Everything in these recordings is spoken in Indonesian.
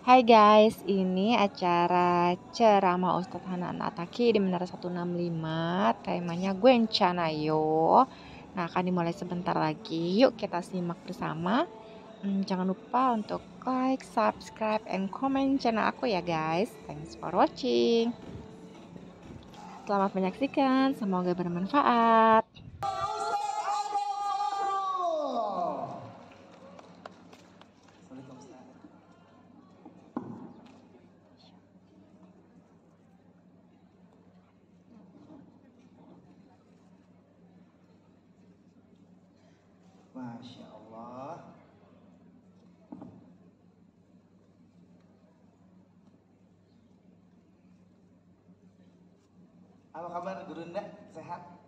Hai guys, ini acara ceramah Ustadz Hanan Ataki di Menara 165. Temanya Gwencanayo. Nah, akan dimulai sebentar lagi. Yuk kita simak bersama. Jangan lupa untuk like, subscribe, and comment channel aku ya guys. Thanks for watching. Selamat menyaksikan, semoga bermanfaat. Masya Allah. Apa kabar Gurunda? Sehat?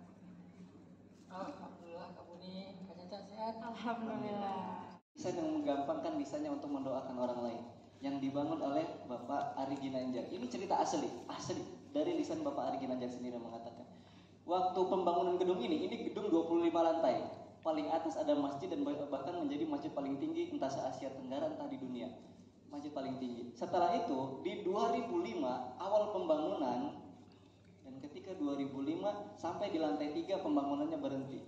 Alhamdulillah, kamu nih Kak Caca sehat? Alhamdulillah. Lisan yang menggampangkan lisannya untuk mendoakan orang lain yang dibangun oleh Bapak Ari Ginanjar. Ini cerita asli dari lisan Bapak Ari Ginanjar sendiri mengatakan, waktu pembangunan gedung ini gedung 25 lantai. Paling atas ada masjid dan bahkan menjadi masjid paling tinggi entah se-Asia Tenggara entah di dunia. Masjid paling tinggi. Setelah itu di 2005 awal pembangunan, dan ketika 2005 sampai di lantai 3 pembangunannya berhenti.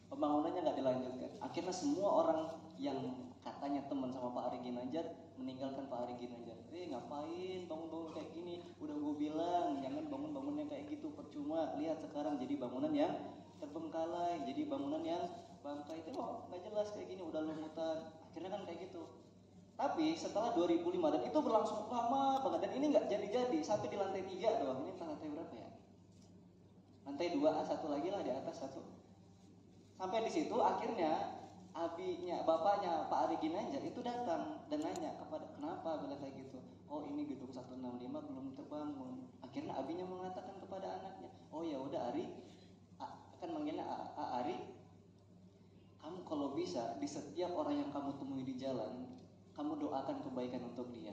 Pembangunannya nggak dilanjutkan. Akhirnya semua orang yang katanya teman sama Pak Ari Ginanjar meninggalkan Pak Ari Ginanjar. Ngapain bangun-bangun kayak gini? Udah gue bilang jangan bangun-bangun yang kayak gitu, percuma. Lihat sekarang jadi bangunan yang terbengkalai, jadi bangunan yang bangkai. Tengok nggak jelas kayak gini, udah lumutan. Akhirnya kan kayak gitu. Tapi setelah 2005 dan itu berlangsung lama banget dan ini nggak jadi-jadi sampai di lantai 3 doang. Ini lantai berapa ya? Lantai 2A, satu lagi lah di atas satu. Sampai di situ akhirnya bapaknya Pak Ari Ginanjar itu datang dan nanya kepada kenapa bila kayak gitu. Oh ini gedung 165 belum terbangun. Akhirnya abinya mengatakan kepada anaknya, oh ya udah Ari, akan manggilnya Ari, kamu kalau bisa di setiap orang yang kamu temui di jalan, kamu doakan kebaikan untuk dia.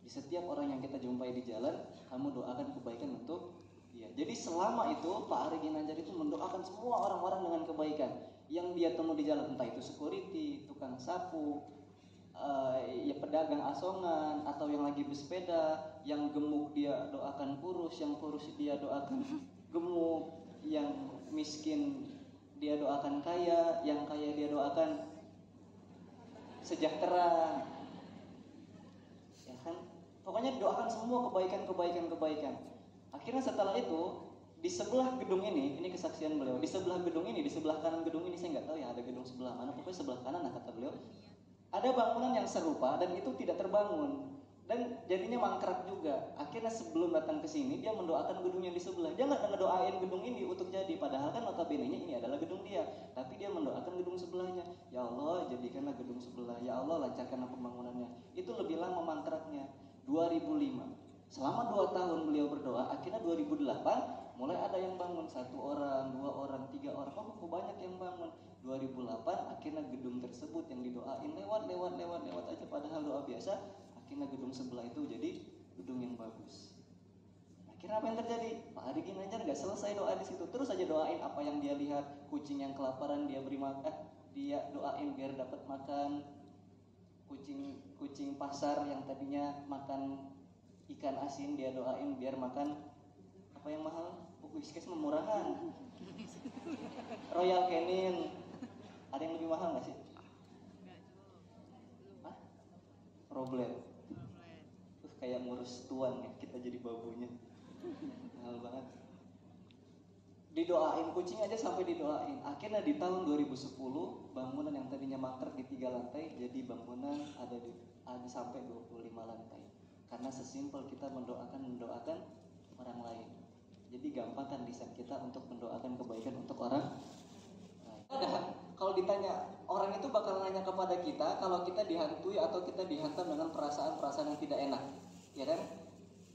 Di setiap orang yang kita jumpai di jalan, kamu doakan kebaikan untuk dia. Jadi selama itu Pak Ari Ginanjar itu mendoakan semua orang-orang dengan kebaikan yang dia temui di jalan, entah itu security, tukang sapu, ya pedagang asongan, atau yang lagi bersepeda, yang gemuk dia doakan kurus, yang kurus dia doakan gemuk, yang miskin dia doakan kaya, yang kaya dia doakan sejahtera. Ya kan? Pokoknya doakan semua kebaikan. Akhirnya setelah itu di sebelah gedung ini kesaksian beliau. Di sebelah gedung ini, di sebelah kanan gedung ini saya nggak tahu ya ada gedung sebelah mana. Pokoknya sebelah kanan lah kata beliau. Ada bangunan yang serupa dan itu tidak terbangun dan jadinya mangkrak juga. Akhirnya sebelum datang ke sini dia mendoakan gedung yang di sebelah. Dia nggak ngedoain gedung ini untuk jadi, padahal kan notabene-nya ini adalah gedung dia. Tapi dia mendoakan gedung sebelahnya. Ya Allah, jadikanlah gedung sebelah. Ya Allah, lancarkanlah pembangunannya. Itu lebih lama mangkraknya. 2005. Selama 2 tahun beliau berdoa, akhirnya 2008 mulai ada yang bangun, 1 orang, 2 orang, 3 orang, kok banyak yang bangun. 2008 akhirnya gedung tersebut yang didoain lewat aja padahal doa biasa, akhirnya gedung sebelah itu jadi gedung yang bagus. Akhirnya apa yang terjadi? Pak Ari Ginanjar nggak selesai doa di situ, terus aja doain apa yang dia lihat. Kucing yang kelaparan dia beri makan, dia doain biar dapat makan. Kucing pasar yang tadinya makan ikan asin dia doain biar makan apa yang mahal. Whiskas murahan. Royal Canin. Ada yang lebih mahal nggak sih? Hah? Problem. Kayak ngurus tuan ya, kita jadi babunya. Mahal banget. Didoain kucing aja sampai didoain. Akhirnya di tahun 2010 bangunan yang tadinya mangkrak di 3 lantai jadi bangunan ada sampai 25 lantai. Karena sesimpel kita mendoakan orang lain. Jadi gampangkan lisan kita untuk mendoakan kebaikan untuk orang lain. Kalau ditanya, orang itu bakal nanya kepada kita kalau kita dihantui atau kita dihantam dengan perasaan-perasaan yang tidak enak, ya kan?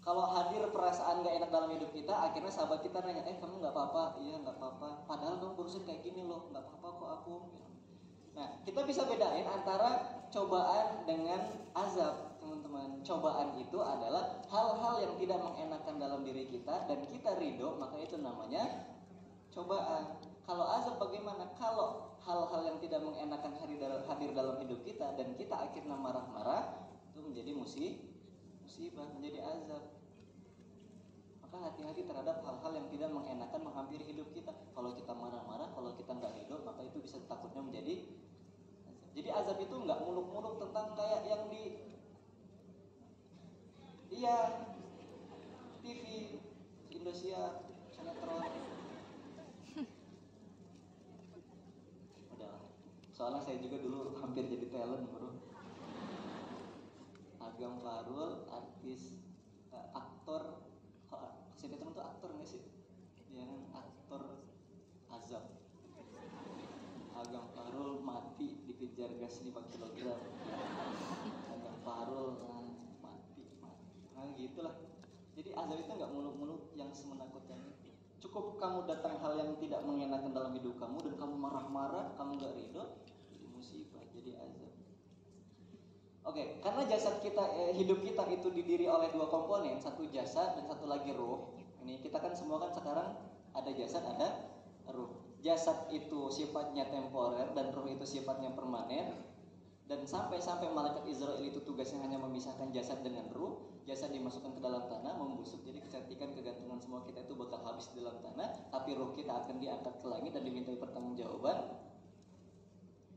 Kalau hadir perasaan gak enak dalam hidup kita, akhirnya sahabat kita nanya, kamu gak apa-apa? Iya gak apa-apa, padahal kamu barusan kayak gini loh, gak apa-apa kok aku. Nah, kita bisa bedain antara cobaan dengan azab, teman-teman. Cobaan itu adalah hal-hal yang tidak mengenakan dalam diri kita dan kita ridho, maka itu namanya cobaan. Kalau azab bagaimana? Kalau hal-hal yang tidak mengenakan hadir dalam hidup kita dan kita akhirnya marah-marah, itu menjadi musibah, menjadi azab. Maka hati-hati terhadap hal-hal yang tidak mengenakan menghampiri hidup kita. Kalau kita marah-marah, kalau kita nggak ridho, maka itu bisa takutnya menjadi azab. Jadi azab itu nggak muluk-muluk tentang kayak yang di TV, Indosiar, sinetron. Udah. Soalnya saya juga dulu hampir jadi talent, bro. Agam Farul, artis, aktor. Sinetron itu aktor nggak sih? Yang aktor azab. Agam Farul mati dikejar gas 5 kg. Agam Farul mati. Nah gitulah. Jadi azab itu nggak muluk-muluk yang semenakutkan itu. Cukup kamu datang hal yang tidak mengenakan dalam hidup kamu dan kamu marah-marah, kamu nggak ridho, jadi musibah, jadi azab. Oke, karena jasad kita, hidup kita itu didiri oleh dua komponen, satu jasad dan satu lagi ruh. Ini kita kan semua kan sekarang ada jasad, ada ruh. Jasad itu sifatnya temporer dan ruh itu sifatnya permanen. Dan sampai malaikat Israel itu tugasnya hanya memisahkan jasad dengan ruh. Jasad dimasukkan ke dalam tanah, membusuk. Jadi kecantikan, kegantungan semua kita itu bakal habis di dalam tanah. Tapi ruh kita akan diangkat ke langit dan dimintai pertanggungjawaban.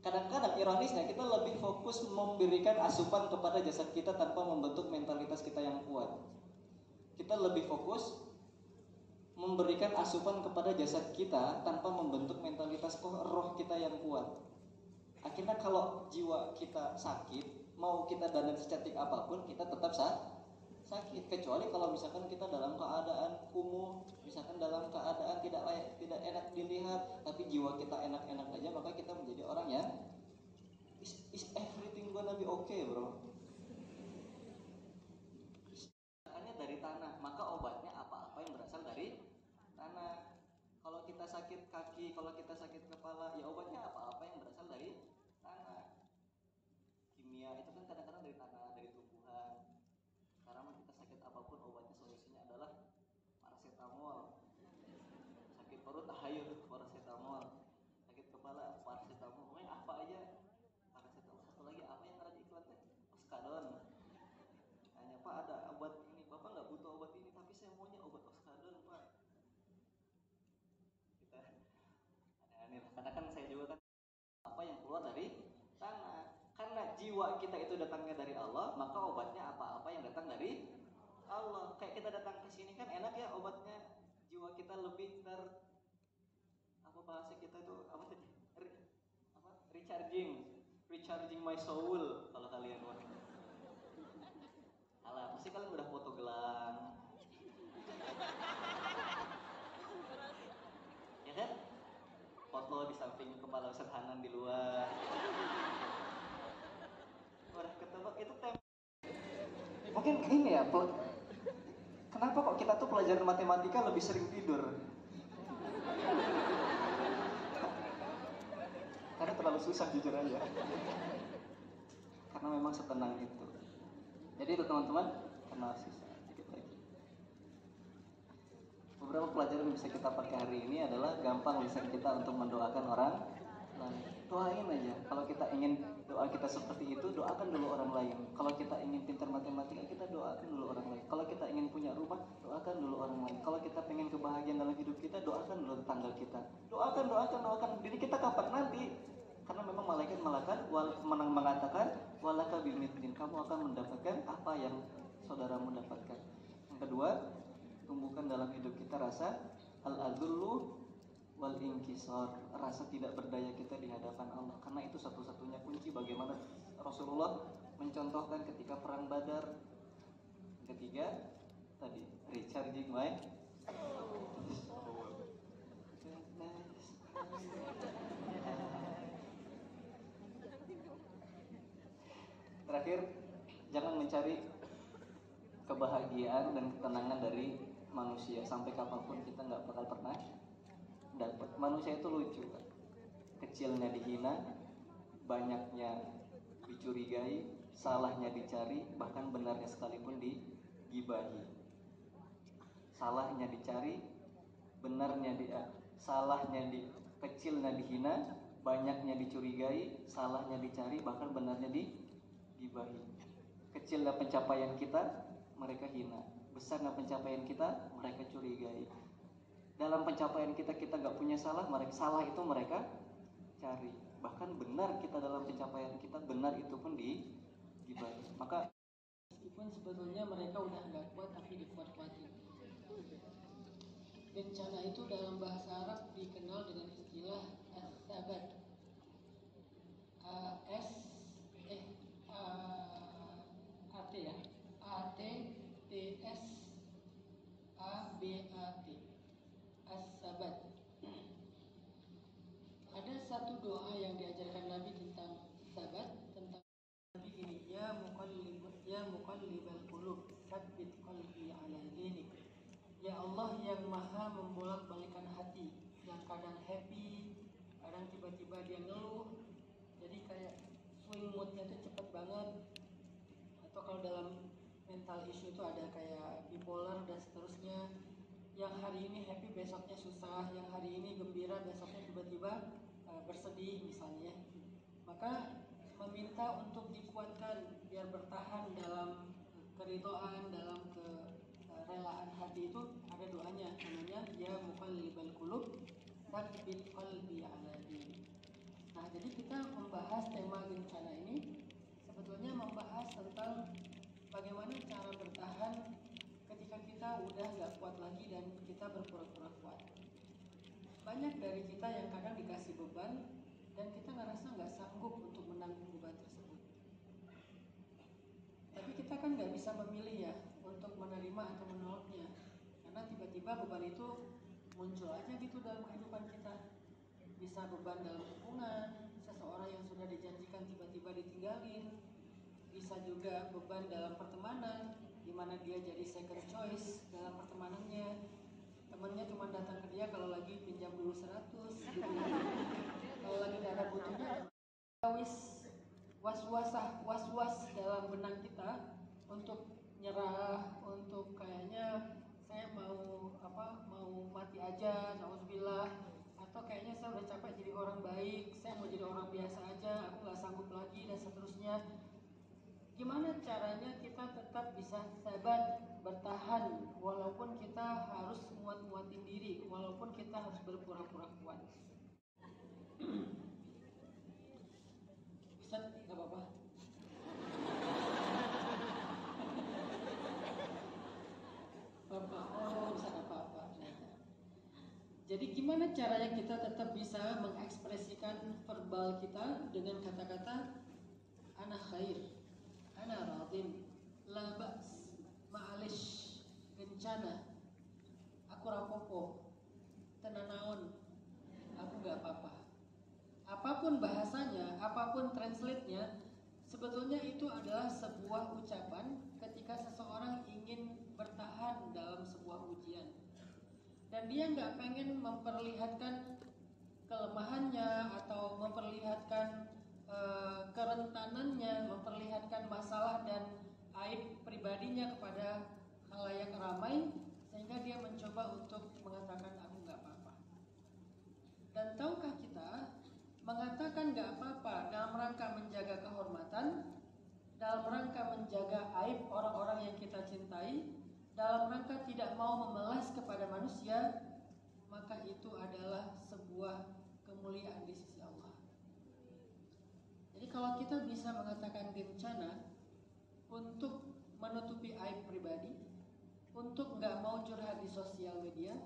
Kadang-kadang ironisnya kita lebih fokus memberikan asupan kepada jasad kita tanpa membentuk mentalitas kita yang kuat. Kita lebih fokus memberikan asupan kepada jasad kita tanpa membentuk mentalitas roh kita yang kuat. Akhirnya kalau jiwa kita sakit, mau kita dandan secantik apapun, kita tetap sakit. Kecuali kalau misalkan kita dalam keadaan kumuh, misalkan dalam keadaan tidak layak, tidak enak dilihat, tapi jiwa kita enak-enak aja, maka kita menjadi orang yang is everything gonna be okay, bro. Hanya dari tanah, maka obatnya apa-apa yang berasal dari tanah. Kalau kita sakit kaki, kalau kita sakit kepala, ya obatnya apa-apa yang berasal dari tanah. Kimia itu kan kadang-kadang dari tanah, dari tumbuhan. Sekarang kita sakit apapun obatnya solusinya adalah paracetamol. Sakit perut ayo paracetamol. Sakit kepala paracetamol. Pokoknya apa aja paracetamol. Satu lagi apa yang ada di iklan teh? Oskadon. Tanya Pak ada obat ini, Bapak nggak butuh obat ini, tapi saya maunya obat Oskadon Pak. Kita aneh-aneh. Karena kan saya juga kan apa yang keluar dari tanah. Karena jiwa kita itu datangnya dari Allah, maka obatnya apa-apa yang datang dari Allah. Kayak kita datang ke sini kan enak ya obatnya. Jiwa kita lebih apa bahasa kita itu apa tadi? Recharging my soul kalau kalian buat. Alah, pasti kalian udah foto gelang. Ya kan? Foto di samping kepala Ustaz Hanan di luar. Udah ketebak itu mungkin ini ya, kenapa kok kita tuh pelajaran matematika lebih sering tidur? Karena terlalu susah jujur aja. Karena memang setenang itu. Jadi itu teman-teman, kenal sisa sedikit lagi. Beberapa pelajaran yang bisa kita pakai hari ini adalah gampang lisan kita untuk mendoakan orang lain. Doain aja. Kalau kita ingin doa kita seperti itu, doakan dulu orang lain. Kalau kita ingin pintar matematika, kita doakan dulu orang lain. Kalau kita ingin punya rumah, doakan dulu orang lain. Kalau kita ingin kebahagiaan dalam hidup kita, doakan dulu tetangga kita. Doakan diri kita kapan nanti. Karena memang malaikat mengatakan walaka bimitin, kamu akan mendapatkan apa yang saudaramu dapatkan. Yang kedua, tumbuhkan dalam hidup kita rasa al-adzullu wal inkisar, rasa tidak berdaya kita di hadapan Allah. Karena itu satu-satunya kunci bagaimana Rasulullah mencontohkan ketika perang Badar. Ketiga, tadi recharging my terakhir, jangan mencari kebahagiaan dan ketenangan dari manusia. Sampai kapanpun kita nggak bakal pernah dapat. Manusia itu lucu kan? Kecilnya dihina, banyaknya dicurigai, salahnya dicari, bahkan benarnya sekalipun digibahi. Salahnya dicari, kecilnya dihina, banyaknya dicurigai, salahnya dicari, bahkan benarnya digibahi. Kecil kecilnya pencapaian kita, mereka hina. Besarnya pencapaian kita, mereka curigai. Dalam pencapaian kita nggak punya salah, salah itu mereka cari. Bahkan benar kita dalam pencapaian kita, benar itu pun digibahi. Maka meskipun sebetulnya mereka udah nggak kuat tapi dikuat-kuatin. Bencana itu dalam bahasa Arab dikenal dengan istilah as-sabat. AT ya, ATTSABAT, as-sabat. Ada satu doa yang diajarkan Nabi tentang sabat, tentang Nabi gini, ya muqallibal qulub, tsabbit qalbi ala dinik. Ya Allah yang maha membolak-balikan hati, yang kadang happy, kadang tiba-tiba dia ngeluh. Jadi kayak swing moodnya tuh cepet banget. Atau kalau dalam mental issue itu ada kayak bipolar dan seterusnya. Yang hari ini happy besoknya susah, yang hari ini gembira besoknya tiba-tiba bersedih misalnya. Maka meminta untuk dikuatkan biar bertahan dalam keridhaan, dalam kerelaan hati itu ada doanya, namanya ya muqallibal qulub tsabbit qalbi ala dinik. Nah, jadi kita membahas tema bencana ini sebetulnya membahas tentang bagaimana cara bertahan ketika kita udah gak kuat lagi dan kita berpura-pura kuat. Banyak dari kita yang kadang dikasih beban dan kita ngerasa gak sanggup untuk menanggung beban tersebut. Tapi kita kan gak bisa memilih ya untuk menerima atau menolaknya, karena tiba-tiba beban itu muncul aja gitu dalam kehidupan kita. Bisa beban dalam hubungan, seseorang yang sudah dijanjikan tiba-tiba ditinggalin. Bisa juga beban dalam pertemanan, di mana dia jadi second choice dalam pertemanannya. Temannya cuma datang ke dia kalau lagi pinjam dulu 100 gitu. Kalau lagi ada butuhnya, was-was dalam benak kita untuk nyerah, untuk kayaknya saya mau mati aja, nauzubillah, atau kayaknya saya udah capek jadi orang baik, saya mau jadi orang biasa aja, aku nggak sanggup lagi dan seterusnya. Gimana caranya kita tetap bisa sabar bertahan walaupun kita harus muat-muatin diri, walaupun kita harus berpura-pura kuat. Ustaz, nggak apa-apa. Bapak, bisa apa-apa. Jadi gimana caranya kita tetap bisa mengekspresikan verbal kita dengan kata-kata ana khair, ana radin, la ba's, ma'alish, bencana, aku rapopo, tenanaon, aku gak apa-apa. Apapun bahasanya, apapun translate-nya, sebetulnya itu adalah sebuah ucapan ketika seseorang ingin bertahan dalam sebuah ujian. Dan dia nggak pengen memperlihatkan kelemahannya atau memperlihatkan kerentanannya, memperlihatkan masalah dan aib pribadinya kepada khalayak ramai, sehingga dia mencoba untuk mengatakan aku nggak apa-apa. Dan tahukah kita, mengatakan nggak apa-apa dalam rangka menjaga kehormatan, dalam rangka menjaga aib orang-orang yang kita cintai, dalam rangka tidak mau memelas kepada manusia, maka itu adalah sebuah kemuliaan di sisi Allah. Jadi kalau kita bisa mengatakan bencana untuk menutupi aib pribadi, untuk nggak mau curhat di sosial media,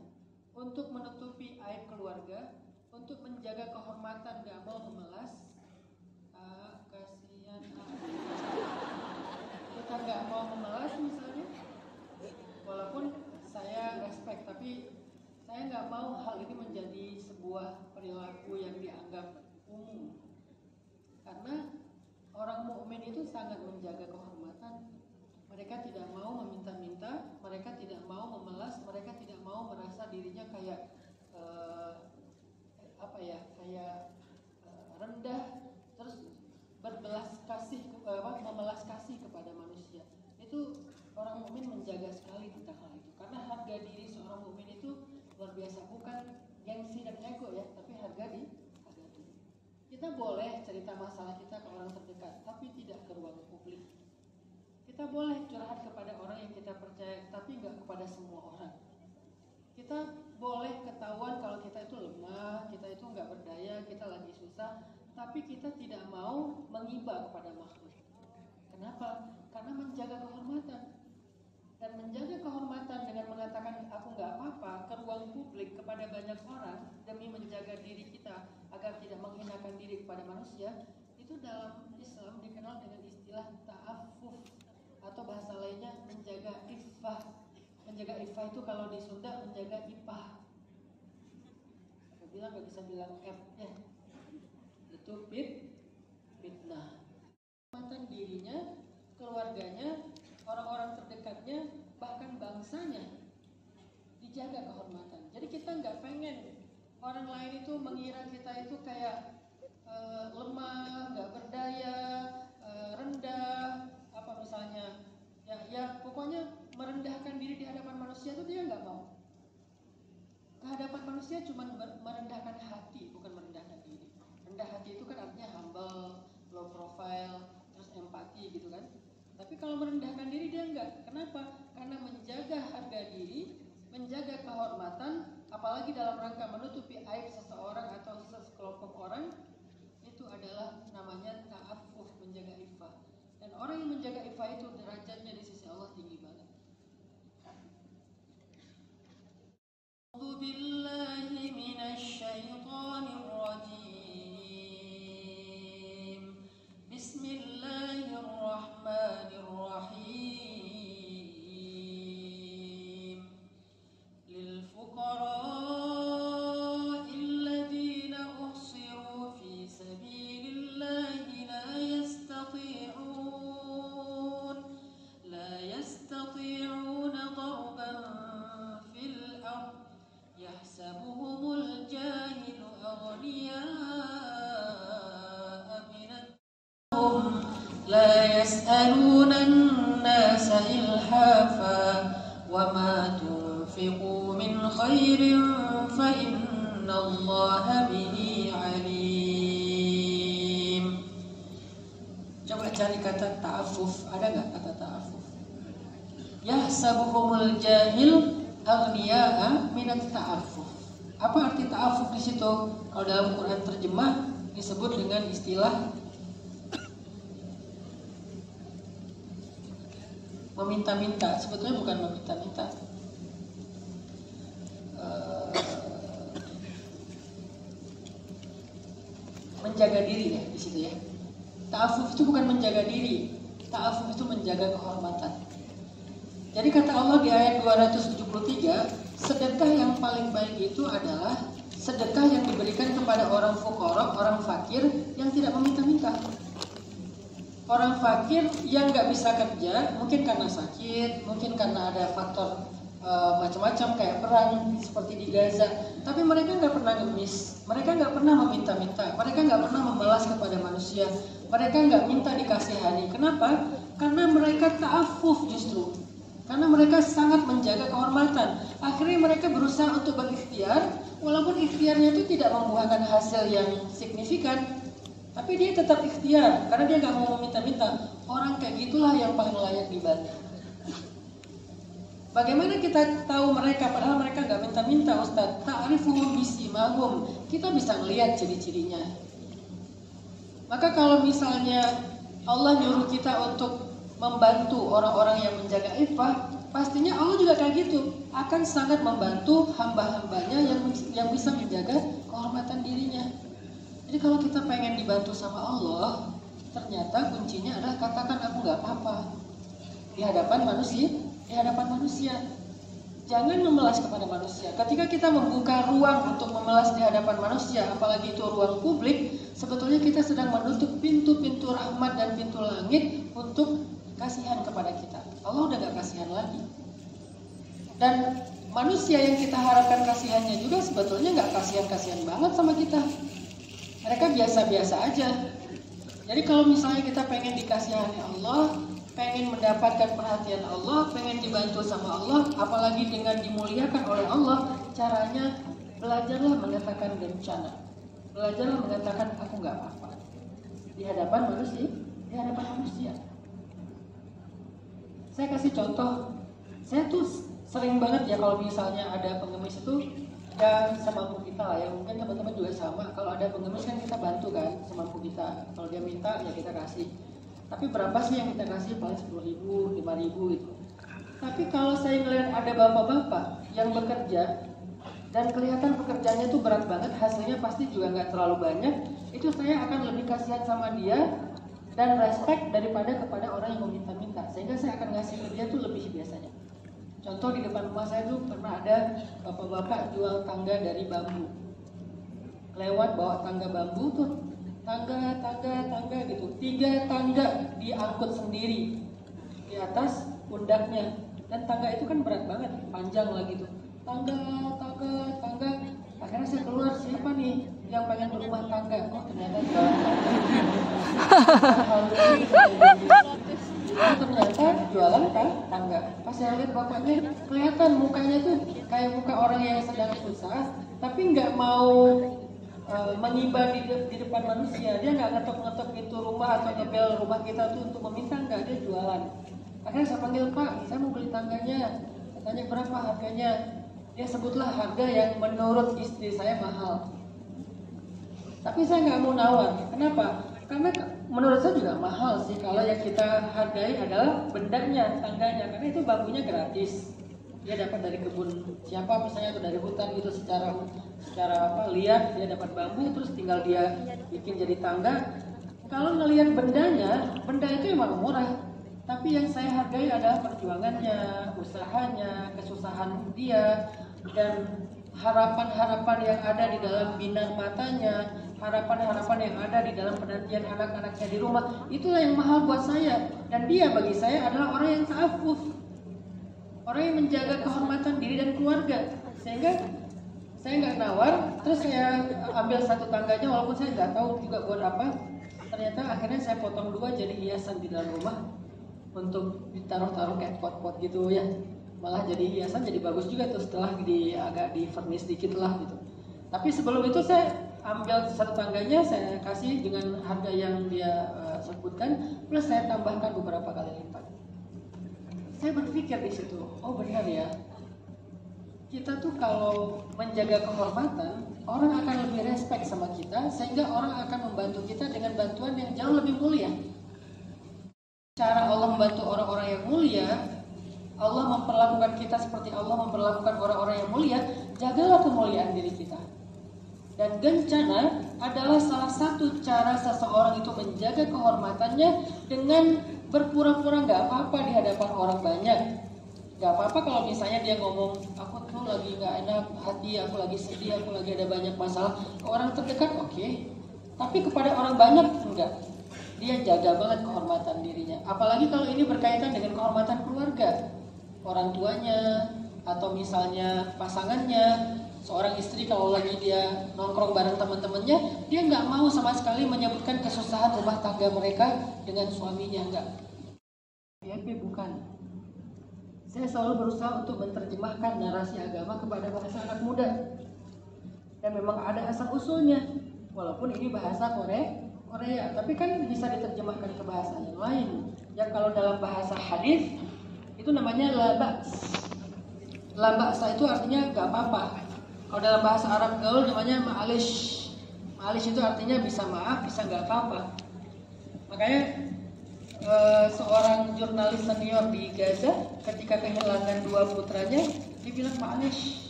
untuk menutupi aib keluarga, untuk menjaga kehormatan, nggak mau memelas, kasihan kita nggak mau memelas misalnya, walaupun saya respect, tapi saya nggak mau hal ini menjadi sebuah perilaku yang dianggap umum, karena orang mukmin itu sangat menjaga kehormatan. Mereka tidak mau meminta-minta, mereka tidak mau memelas, mereka tidak mau merasa dirinya kayak rendah, terus berbelas kasih, memelas kasih kepada manusia. Itu orang mukmin menjaga sekali tentang hal itu, karena harga diri seorang mukmin itu luar biasa, bukan gengsi dan ego ya, tapi harga diri. Kita boleh cerita masalah kita ke orang terdekat, tapi tidak ke ruang publik. Kita Kita boleh curhat kepada orang yang kita percaya, tapi nggak kepada semua orang. Kita boleh ketahuan kalau kita itu lemah, kita itu nggak berdaya, kita lagi susah, tapi kita tidak mau mengiba kepada makhluk. Kenapa? Karena menjaga kehormatan. Dan menjaga kehormatan dengan mengatakan aku nggak apa-apa ke ruang publik kepada banyak orang demi menjaga diri kita agar tidak menghinakan diri kepada manusia, itu dalam Islam dikenal dengan istilah ta'affuf, atau bahasa lainnya menjaga iffah. Menjaga iffah itu kalau di Sunda menjaga ipah. Aku bilang nggak bisa bilang F ya. Itu fitnah. Kehormatan dirinya, keluarganya, orang-orang terdekatnya, bahkan bangsanya dijaga kehormatan. Jadi kita nggak pengen orang lain itu mengira kita itu kayak lemah, nggak berdaya, rendah, apa misalnya, ya pokoknya merendahkan diri di hadapan manusia itu dia nggak mau. Kehadapan manusia cuma merendahkan hati, bukan merendahkan diri. Rendah hati itu kan artinya humble, low profile, terus empati gitu kan. Tapi kalau merendahkan diri dia enggak. Kenapa? Karena menjaga harga diri, menjaga kehormatan, apalagi dalam rangka menutupi aib seseorang atau sekelompok orang, itu adalah namanya ta'affuf, menjaga iffah. Dan orang yang menjaga iffah itu derajatnya di sisi Allah tinggi banget. A'udzu billahi minasy syaithanir rajim. Bismillahirrahmanirrahim. Lil fuqara'il ladzina uhsiru fi sabilillahi la yastati'una darban fil ard yahsabuhumul jahilu aghniya'a minat la yas'aluna an-nasa ilhafa wa ma tunfiqu min khairin fa innallaha bihi alim. Coba cari kata ta'affuf, ada nggak kata ta'affuf? Yahsabuhumul jahil aghniya'a minat ta'affuf. Apa arti ta'affuf di situ? Kalau dalam Quran terjemah disebut dengan istilah meminta-minta. Sebetulnya bukan meminta-minta. Menjaga diri ya di situ ya. Ta'affuf itu bukan menjaga diri. Ta'affuf itu menjaga kehormatan. Jadi kata Allah di ayat 273, sedekah yang paling baik itu adalah sedekah yang diberikan kepada orang fuqara, orang fakir yang tidak meminta-minta. Orang fakir yang nggak bisa kerja, mungkin karena sakit, mungkin karena ada faktor macam-macam kayak perang seperti di Gaza, tapi mereka nggak pernah ngemis, mereka nggak pernah meminta-minta, mereka nggak pernah membalas kepada manusia, mereka nggak minta dikasihani. Kenapa? Karena mereka ta'affuf justru, karena mereka sangat menjaga kehormatan. Akhirnya mereka berusaha untuk berikhtiar, walaupun ikhtiarnya itu tidak membuahkan hasil yang signifikan, tapi dia tetap ikhtiar karena dia nggak mau meminta-minta. Orang kayak gitulah yang paling layak dibantu. Bagaimana kita tahu mereka padahal mereka nggak minta-minta, Ustaz? Ta'rifuhum bisimahum. Kita bisa melihat ciri-cirinya. Maka kalau misalnya Allah nyuruh kita untuk membantu orang-orang yang menjaga iffah, pastinya Allah juga kayak gitu, akan sangat membantu hamba-hambanya yang bisa menjaga kehormatan dirinya. Jadi kalau kita pengen dibantu sama Allah, ternyata kuncinya adalah katakan aku nggak apa-apa di hadapan manusia. Di hadapan manusia, jangan memelas kepada manusia. Ketika kita membuka ruang untuk memelas di hadapan manusia, apalagi itu ruang publik, sebetulnya kita sedang menutup pintu-pintu rahmat dan pintu langit untuk kasihan kepada kita. Allah udah gak kasihan lagi. Dan manusia yang kita harapkan kasihannya juga sebetulnya gak kasihan-kasihan banget sama kita. Mereka biasa-biasa aja. Jadi kalau misalnya kita pengen dikasihani Allah, pengen mendapatkan perhatian Allah, pengen dibantu sama Allah, apalagi dengan dimuliakan oleh Allah, caranya belajarlah mengatakan bencana. Belajarlah mengatakan aku nggak apa-apa di hadapan manusia, Saya kasih contoh, saya tuh sering banget ya kalau misalnya ada pengemis itu ya semampu kita lah ya, mungkin teman-teman juga sama. Kalau ada pengemis kan kita bantu kan semampu kita. Kalau dia minta ya kita kasih. Tapi berapa sih yang kita kasih? Paling 10.000, 5.000 gitu. Tapi kalau saya ngelihat ada bapak-bapak yang bekerja dan kelihatan pekerjaannya itu berat banget, hasilnya pasti juga nggak terlalu banyak, itu saya akan lebih kasihan sama dia dan respect daripada kepada orang yang meminta-minta. Sehingga saya akan ngasih ke dia tuh lebih biasanya. Contoh di depan rumah saya tuh pernah ada bapak-bapak jual tangga dari bambu. Lewat bawa tangga bambu tuh, tangga gitu. 3 tangga diangkut sendiri di atas pundaknya. Dan tangga itu kan berat banget, panjang lagi tuh. Tangga. Akhirnya saya keluar, siapa nih yang pengen berumah tangga? Oh ternyata jualan tangga. Ternyata jualan kan tangga. Pas saya lihat bapaknya, kelihatan mukanya tuh kayak muka orang yang sedang susah, tapi nggak mau mengiba di depan manusia. Dia nggak ngetok-ngetok pintu rumah atau ngebel rumah kita tuh untuk meminta, nggak, dia jualan. Akhirnya saya panggil, Pak, saya mau beli tangganya. Katanya berapa harganya? Dia sebutlah harga yang menurut istri saya mahal. Tapi saya nggak mau nawar. Kenapa? Karena menurut saya juga mahal sih kalau yang kita hargai adalah bendanya, tangganya. Karena itu bambunya gratis. Dia dapat dari kebun siapa misalnya atau dari hutan gitu secara liar dia dapat bambu terus tinggal dia bikin jadi tangga. Kalau ngelihat bendanya, benda itu emang murah. Tapi yang saya hargai adalah perjuangannya, usahanya, kesusahan dia, dan harapan-harapan yang ada di dalam binar matanya, harapan-harapan yang ada di dalam penantian anak-anaknya di rumah. Itulah yang mahal buat saya. Dan dia bagi saya adalah orang yang ta'afuf, orang yang menjaga kehormatan diri dan keluarga. Sehingga saya nggak nawar, terus saya ambil 1 tangganya walaupun saya nggak tahu juga buat apa. Ternyata akhirnya saya potong 2 jadi hiasan di dalam rumah untuk ditaruh-taruh kayak pot-pot gitu ya. Malah jadi hiasan, jadi bagus juga tuh setelah agak di furnish dikit lah gitu. Tapi sebelum itu saya ambil 1 tangganya, saya kasih dengan harga yang dia sebutkan, plus saya tambahkan beberapa kali lipat. Saya berpikir di situ, oh benar ya, kita tuh kalau menjaga kehormatan, orang akan lebih respect sama kita, sehingga orang akan membantu kita dengan bantuan yang jauh lebih mulia. Cara Allah membantu orang-orang yang mulia, Allah memperlakukan kita seperti Allah memperlakukan orang-orang yang mulia. Jagalah kemuliaan diri kita. Dan gencana adalah salah satu cara seseorang itu menjaga kehormatannya dengan berpura-pura nggak apa-apa di hadapan orang banyak. Nggak apa-apa kalau misalnya dia ngomong, aku tuh lagi nggak enak hati, aku lagi sedih, aku lagi ada banyak masalah. Ke orang terdekat oke. Tapi kepada orang banyak enggak. Dia jaga banget kehormatan dirinya. Apalagi kalau ini berkaitan dengan kehormatan keluarga, orang tuanya, atau misalnya pasangannya. Seorang istri kalau lagi dia nongkrong bareng teman-temannya, dia nggak mau sama sekali menyebutkan kesusahan rumah tangga mereka dengan suaminya, enggak. Tapi bukan. Saya selalu berusaha untuk menerjemahkan narasi agama kepada bahasa anak muda. Dan memang ada asal usulnya, walaupun ini bahasa Korea, tapi kan bisa diterjemahkan ke bahasa yang lain. Yang kalau dalam bahasa hadis itu namanya labaks. Labaksa itu artinya gak apa-apa. Kalau dalam bahasa Arab gaul namanya ma'alish. Ma'alish itu artinya bisa maaf, bisa gak apa-apa. Makanya seorang jurnalis senior di Gaza ketika kehilangan 2 putranya, dia bilang ma'alish.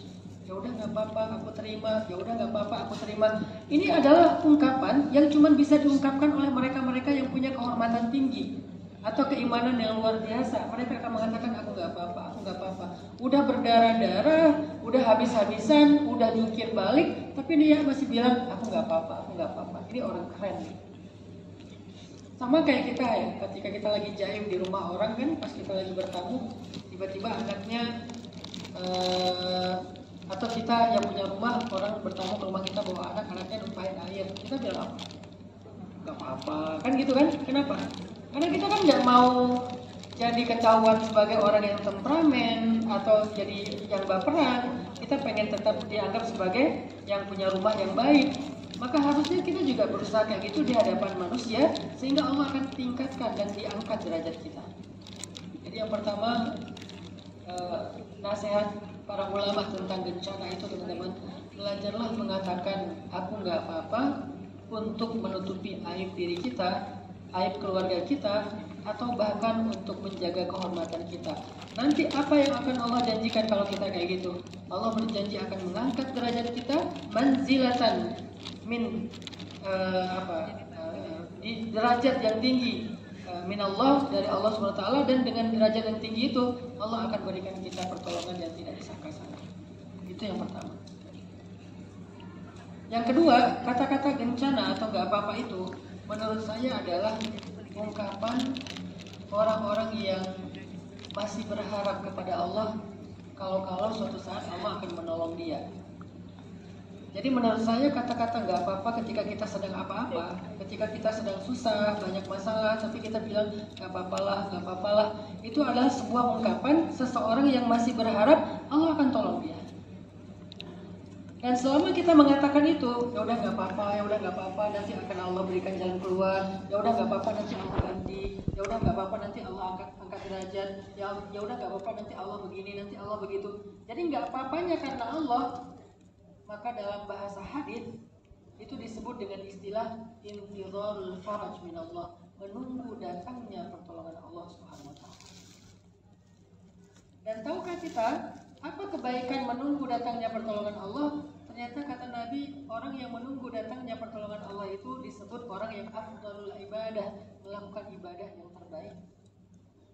Ya udah nggak apa-apa, aku terima. Ya udah nggak apa-apa, aku terima. Ini adalah ungkapan yang cuma bisa diungkapkan oleh mereka-mereka yang punya kehormatan tinggi atau keimanan yang luar biasa. Mereka akan mengatakan aku nggak apa-apa, aku nggak apa-apa. Udah berdarah-darah, udah habis-habisan, udah diukir balik, tapi dia masih bilang aku nggak apa-apa, aku nggak apa-apa. Ini orang keren. Sama kayak kita ya, ketika kita lagi jaim di rumah orang kan, pas kita lagi bertamu, tiba-tiba anaknya atau kita yang punya rumah, orang bertamu ke rumah kita bawa anak-anaknya numpahin air, kita bilang apa? Gak apa-apa, kan gitu kan? Kenapa? Karena kita kan nggak mau jadi ketahuan sebagai orang yang temperamen atau jadi yang baperan. Kita pengen tetap dianggap sebagai yang punya rumah yang baik. Maka harusnya kita juga berusaha kayak gitu di hadapan manusia, sehingga Allah akan tingkatkan dan diangkat derajat kita. Jadi yang pertama nasihat para ulama tentang bencana itu teman-teman, belajarlah mengatakan aku nggak apa-apa untuk menutupi aib diri kita, aib keluarga kita, atau bahkan untuk menjaga kehormatan kita. Nanti apa yang akan Allah janjikan kalau kita kayak gitu? Allah berjanji akan mengangkat derajat kita manzilatan min di derajat yang tinggi min Allah, dari Allah SWT, dan dengan derajat yang tinggi itu Allah akan berikan kita pertolongan yang tidak disangka-sangka. Itu yang pertama. Yang kedua, kata-kata gencana atau nggak apa-apa itu menurut saya adalah ungkapan orang-orang yang masih berharap kepada Allah kalau suatu saat Allah akan menolong dia. Jadi menurut saya kata-kata nggak apa-apa ketika kita sedang apa-apa, ketika kita sedang susah, banyak masalah, tapi kita bilang nggak apa-apalah, itu adalah sebuah ungkapan seseorang yang masih berharap Allah akan tolong dia. Dan selama kita mengatakan itu, ya udah nggak apa-apa, nanti akan Allah berikan jalan keluar, ya udah nggak apa-apa, nanti Allah ganti, ya udah nggak apa-apa, nanti Allah angkat derajat, ya udah nggak apa-apa, nanti Allah begini, nanti Allah begitu. Jadi nggak apa-apanya karena Allah. Maka dalam bahasa hadis itu disebut dengan istilah intizarul faraj min Allah, menunggu datangnya pertolongan Allah Subhanahu wa taala. Dan tahukah kita apa kebaikan menunggu datangnya pertolongan Allah? Ternyata kata Nabi, orang yang menunggu datangnya pertolongan Allah itu disebut orang yang afdalul ibadah, melakukan ibadah yang terbaik.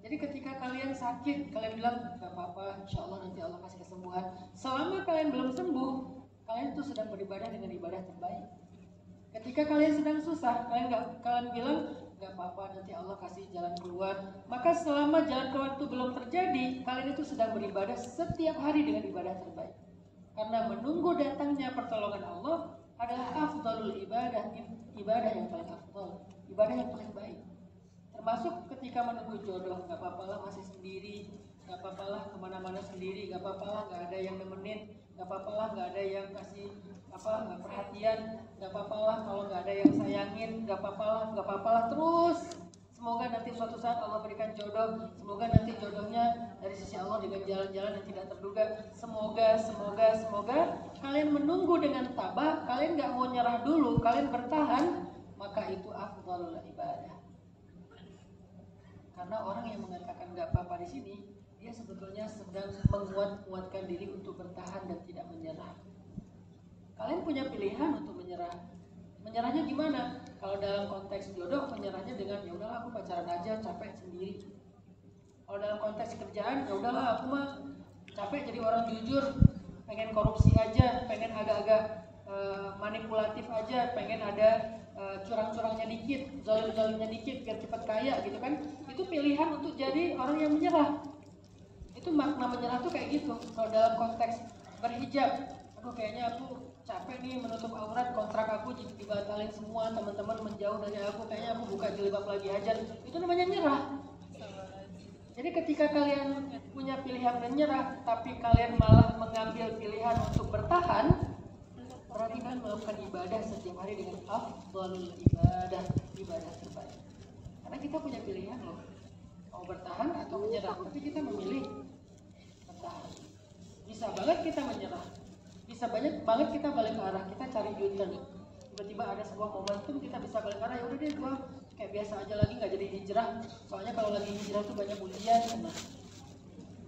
Jadi ketika kalian sakit, kalian bilang gak apa-apa, insya Allah nanti Allah kasih kesembuhan. Selama kalian belum sembuh, kalian itu sedang beribadah dengan ibadah terbaik. Ketika kalian sedang susah, kalian bilang gak apa-apa, nanti Allah kasih jalan keluar. Maka selama jalan keluar itu belum terjadi, kalian itu sedang beribadah setiap hari dengan ibadah terbaik. Karena menunggu datangnya pertolongan Allah adalah afdalul ibadah, ibadah yang paling afdal, ibadah yang paling baik. Termasuk ketika menunggu jodoh, gak apa-apalah masih sendiri, gak apa-apalah kemana-mana sendiri, gak apa-apalah gak ada yang nemenin, gak apa-apalah gak ada yang kasih perhatian, gak apa-apalah kalau gak ada yang sayangin, gak apa-apalah terus. Semoga nanti suatu saat Allah berikan jodoh, semoga nanti jodohnya dari sisi Allah dengan jalan-jalan yang tidak terduga. Semoga kalian menunggu dengan tabah, kalian gak mau nyerah dulu, kalian bertahan, maka itu afdalul ibadah. Karena orang yang mengatakan gak apa-apa di sini, dia sebetulnya sedang menguatkan diri untuk bertahan dan tidak menyerah. Kalian punya pilihan untuk menyerah. Menyerahnya gimana? Kalau dalam konteks jodoh, menyerahnya dengan ya udahlah aku pacaran aja, capek sendiri. Kalau dalam konteks kerjaan, ya udahlah aku mah capek jadi orang jujur, pengen korupsi aja, pengen agak-agak manipulatif aja, pengen ada curang-curangnya dikit, zalim-zalimnya dikit biar cepat kaya gitu kan. Itu pilihan untuk jadi orang yang menyerah. Itu makna menyerah tuh kayak gitu. Kalau dalam konteks berhijab, aduh kayaknya aku capek nih menutup aurat, kontrak aku dibatalin semua, teman-teman menjauh dari aku, kayaknya aku buka jilbab lagi aja. Itu namanya nyerah. Jadi ketika kalian punya pilihan menyerah, tapi kalian malah mengambil pilihan untuk bertahan, berarti kalian melakukan ibadah setiap hari dengan afdalul ibadah terbaik. Karena kita punya pilihan loh, mau bertahan atau menyerah, tapi kita memilih bertahan. Bisa banget kita menyerah, bisa banget kita balik ke arah, kita cari U-turn. Tiba-tiba ada sebuah momentum kita bisa balik ke arah, ya udah deh gua kayak biasa aja lagi, nggak jadi hijrah. Soalnya kalau lagi hijrah tuh banyak ujian.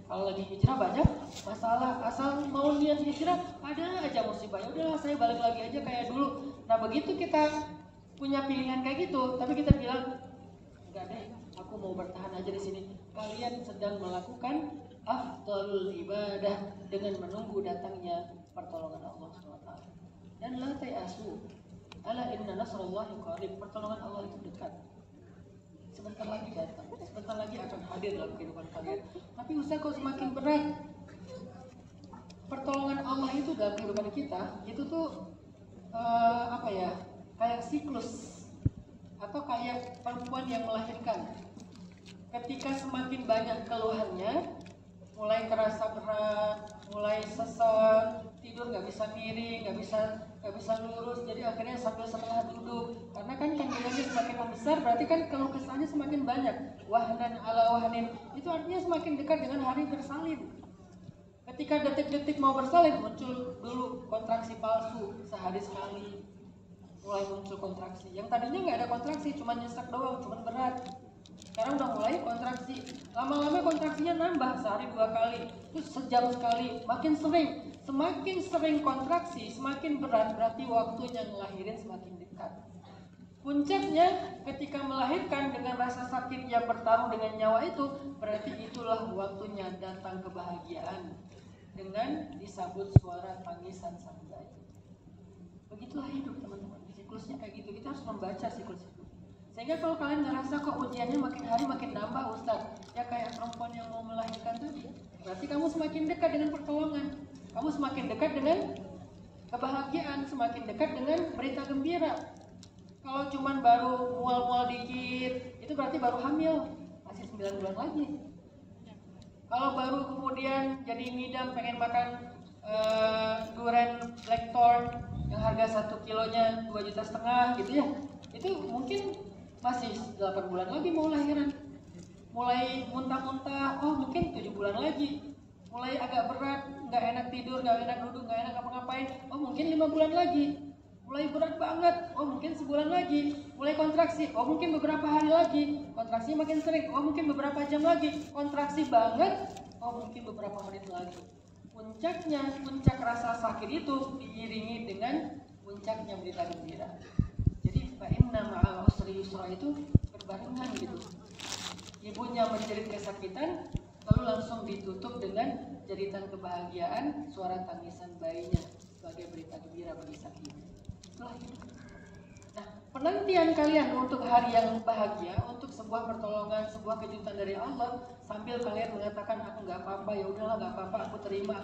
Kalau lagi hijrah banyak masalah, asal mau niat hijrah ada aja musibah. Ya udahlah saya balik lagi aja kayak dulu. Nah begitu kita punya pilihan kayak gitu, tapi kita bilang enggak deh, aku mau bertahan aja di sini. Kalian sedang melakukan afdalul ibadah dengan menunggu datangnya pertolongan Allah SWT. Dan la ta'asu, ala inna nasrallahi qarib. Pertolongan Allah itu dekat. Sebentar lagi datang, sebentar lagi akan hadir dalam kehidupan kalian. Tapi usaha kok semakin berat. Pertolongan Allah itu dalam kehidupan kita itu tuh kayak siklus atau kayak perempuan yang melahirkan. Ketika semakin banyak keluhannya, mulai kerasa berat, mulai sesek, tidur nggak bisa miring, nggak nggak bisa lurus, jadi akhirnya sambil setengah duduk. Karena kan kandungannya semakin membesar, berarti kan keluh kesahnya semakin banyak. Wahnan ala wahnin, itu artinya semakin dekat dengan hari bersalin. Ketika detik-detik mau bersalin, muncul dulu kontraksi palsu sehari sekali. Mulai muncul kontraksi. Yang tadinya nggak ada kontraksi, cuma nyesek doang, cuma berat. Sekarang udah mulai kontraksi. Lama-lama kontraksinya nambah sehari 2 kali, terus sejam sekali, makin sering. Semakin sering kontraksi, semakin berat, berarti waktunya ngelahirin semakin dekat. Puncaknya ketika melahirkan dengan rasa sakit yang bertarung dengan nyawa itu, berarti itulah waktunya datang kebahagiaan dengan disambut suara tangisan sang bayi. Begitulah hidup teman-teman, siklusnya kayak gitu. Kita harus membaca siklus itu. Sehingga kalau kalian ngerasa kok ujiannya makin hari makin nambah Ustaz, ya kayak perempuan yang mau melahirkan tadi, berarti kamu semakin dekat dengan pertolongan. Kamu semakin dekat dengan kebahagiaan, semakin dekat dengan berita gembira. Kalau cuman baru mual-mual dikit, itu berarti baru hamil, masih 9 bulan lagi. Kalau baru kemudian jadi ngidam pengen makan durian blackthorn yang harga 1 kilonya 2,5 juta gitu ya, itu mungkin masih 8 bulan lagi mau lahiran. Mulai muntah-muntah, oh mungkin 7 bulan lagi. Mulai agak berat, nggak enak tidur, nggak enak duduk, nggak enak ngapa-ngapain, oh mungkin 5 bulan lagi. Mulai berat banget, oh mungkin sebulan lagi. Mulai kontraksi, oh mungkin beberapa hari lagi. Kontraksinya makin sering, oh mungkin beberapa jam lagi. Kontraksi banget, oh mungkin beberapa menit lagi. Puncaknya, puncak rasa sakit itu diiringi dengan puncaknya berita gembira. Jadi fa inna ma'al usri yusra itu berbarengan gitu. Ibunya menjerit kesakitan, lalu langsung ditutup dengan jeritan kebahagiaan, suara tangisan bayinya sebagai berita gembira bagi sakit. Itulah hidup. Nah, penantian kalian untuk hari yang bahagia, untuk sebuah pertolongan, sebuah kejutan dari Allah, sambil kalian mengatakan aku nggak apa-apa, ya udahlah nggak apa-apa, aku terima.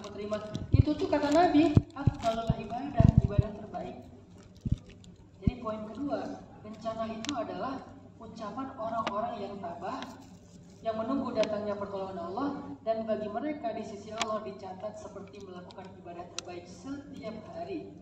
Itu tuh kata Nabi, afdalul ibadah, ibadah terbaik. Jadi poin kedua, bencana itu adalah ucapan orang-orang yang tabah, yang menunggu datangnya pertolongan Allah, dan bagi mereka di sisi Allah dicatat seperti melakukan ibadah terbaik setiap hari.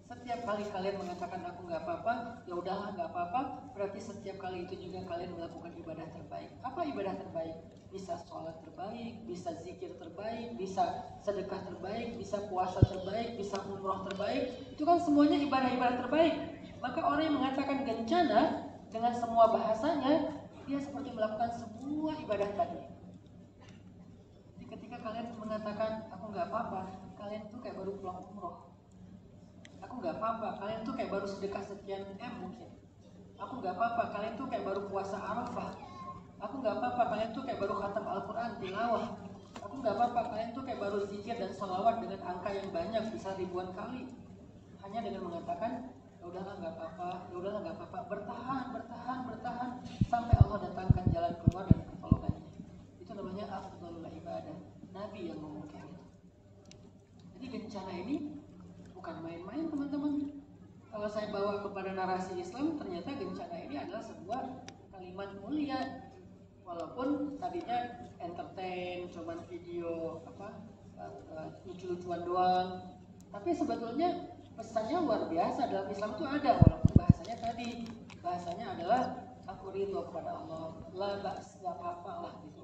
Setiap kali kalian mengatakan aku nggak apa-apa, ya udahlah nggak apa-apa, berarti setiap kali itu juga kalian melakukan ibadah terbaik. Apa ibadah terbaik? Bisa sholat terbaik, bisa zikir terbaik, bisa sedekah terbaik, bisa puasa terbaik, bisa umroh terbaik. Itu kan semuanya ibadah-ibadah terbaik. Maka orang yang mengatakan gencana dengan semua bahasanya, dia seperti melakukan semua ibadah tadi. Jadi ketika kalian mengatakan aku nggak apa-apa, kalian tuh kayak baru pulang umroh. Aku nggak apa-apa, kalian tuh kayak baru sedekah sekian M mungkin. Aku nggak apa-apa, kalian tuh kayak baru puasa Arafah. Aku nggak apa-apa, kalian tuh kayak baru khatam Al-Quran, tilawah. Aku nggak apa-apa, kalian tuh kayak baru zikir dan sholawat dengan angka yang banyak, bisa ribuan kali. Hanya dengan mengatakan, ya udahlah nggak apa-apa, ya udahlah nggak apa-apa, bertahan, sampai Allah datangkan jalan keluar dan pertolongannya. Itu namanya afdhalul ibadah. Nabi yang ngomong kayak gitu. Jadi bencana ini bukan main-main teman-teman. Kalau saya bawa kepada narasi Islam, ternyata bencana ini adalah sebuah kalimat mulia. Walaupun tadinya entertain, cuman video lucu-lucuan doang, tapi sebetulnya pesannya luar biasa. Dalam Islam itu ada, walaupun bahasanya adalah aku ridho kepada Allah, la ba's, gak apa-apa lah gitu.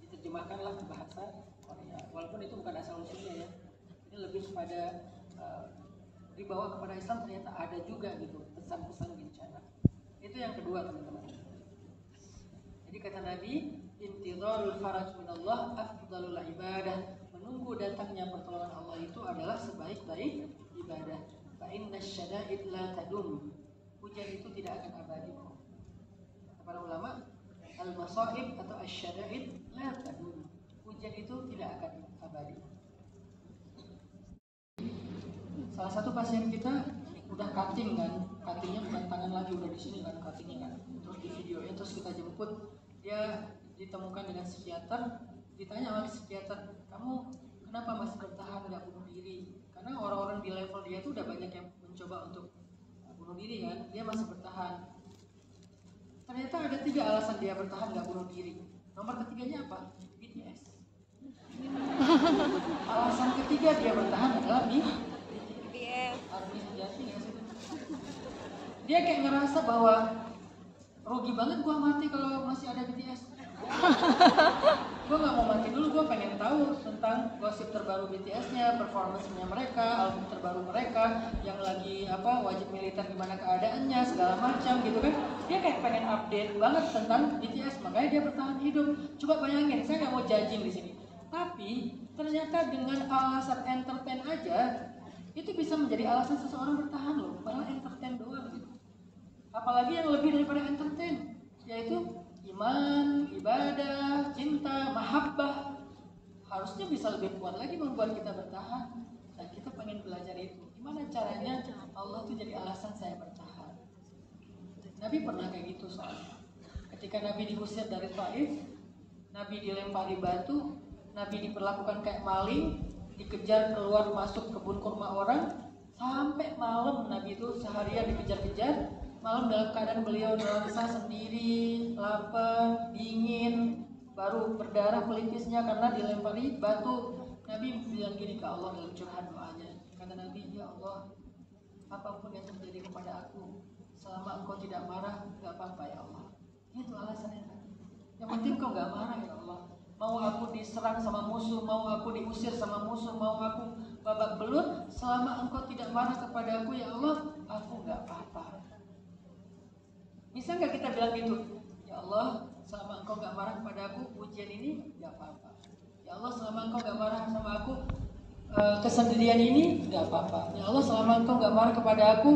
Diterjemahkanlah ke bahasa Korea, walaupun itu bukan asal usulnya ya. Ini lebih kepada dibawa kepada Islam, ternyata ada juga gitu pesan-pesan bencana. Itu yang kedua teman-teman. Jadi kata Nabi, intidharul faraj minallah afdalul ibadah. Menunggu datangnya pertolongan Allah itu adalah sebaik-baik ibadah. Fa innash syada'id la tadum. Hujan itu tidak akan abadi. Kata para ulama, al-masaib atau asy-syada'id la tadum. Hujan itu tidak akan abadi. Salah satu pasien kita udah cutting kan, cuttingnya bukan tangan lagi, udah di sini kan cuttingnya kan, terus di videonya, terus kita jemput, dia ditemukan dengan psikiater, ditanya sama psikiater, kamu kenapa masih bertahan nggak bunuh diri? Karena orang-orang di level dia tuh udah banyak yang mencoba untuk bunuh diri kan, dia masih bertahan. Ternyata ada 3 alasan dia bertahan nggak bunuh diri. Nomor ketiganya apa? BTS. Alasan ketiga dia bertahan adalah BTS. army sejati nggak sih? Dia kayak ngerasa bahwa rugi banget gua mati kalau masih ada BTS. Gue gak mau mati dulu, gue pengen tahu tentang gosip terbaru BTS-nya, performance-nya mereka, album terbaru mereka, yang lagi wajib militer gimana keadaannya, segala macam gitu kan. Dia kayak pengen update banget tentang BTS, makanya dia bertahan hidup. Coba bayangin, saya gak mau judging di sini. Tapi ternyata dengan alasan entertain aja, itu bisa menjadi alasan seseorang bertahan loh, padahal entertain doang gitu. Apalagi yang lebih daripada entertain, yaitu iman, ibadah, cinta, mahabbah. Harusnya bisa lebih kuat lagi membuat kita bertahan. Dan kita pengen belajar itu. Gimana caranya Allah itu jadi alasan saya bertahan. Nabi pernah kayak gitu soalnya. Ketika Nabi diusir dari Taif, Nabi dilempari batu, Nabi diperlakukan kayak maling, dikejar keluar masuk kebun kurma orang, sampai malam Nabi itu seharian dikejar-kejar. Malam dalam keadaan beliau dosa sendiri, lapar, dingin, baru berdarah pelipisnya karena dilempari batu. Nabi bilang gini ke Allah dalam curhat doanya. Kata Nabi, ya Allah, apapun yang terjadi kepada aku, selama engkau tidak marah, gak apa-apa ya Allah. Itu alasannya. Yang penting kau gak marah ya Allah. Mau aku diserang sama musuh, mau aku diusir sama musuh, mau aku babak belut, selama engkau tidak marah kepada aku ya Allah, aku gak apa-apa. Bisa nggak kita bilang gitu? Ya Allah, selama engkau gak marah kepada aku, ujian ini gak apa-apa. Ya Allah, selama engkau gak marah sama aku, kesendirian ini gak apa-apa. Ya Allah, selama engkau gak marah kepada aku,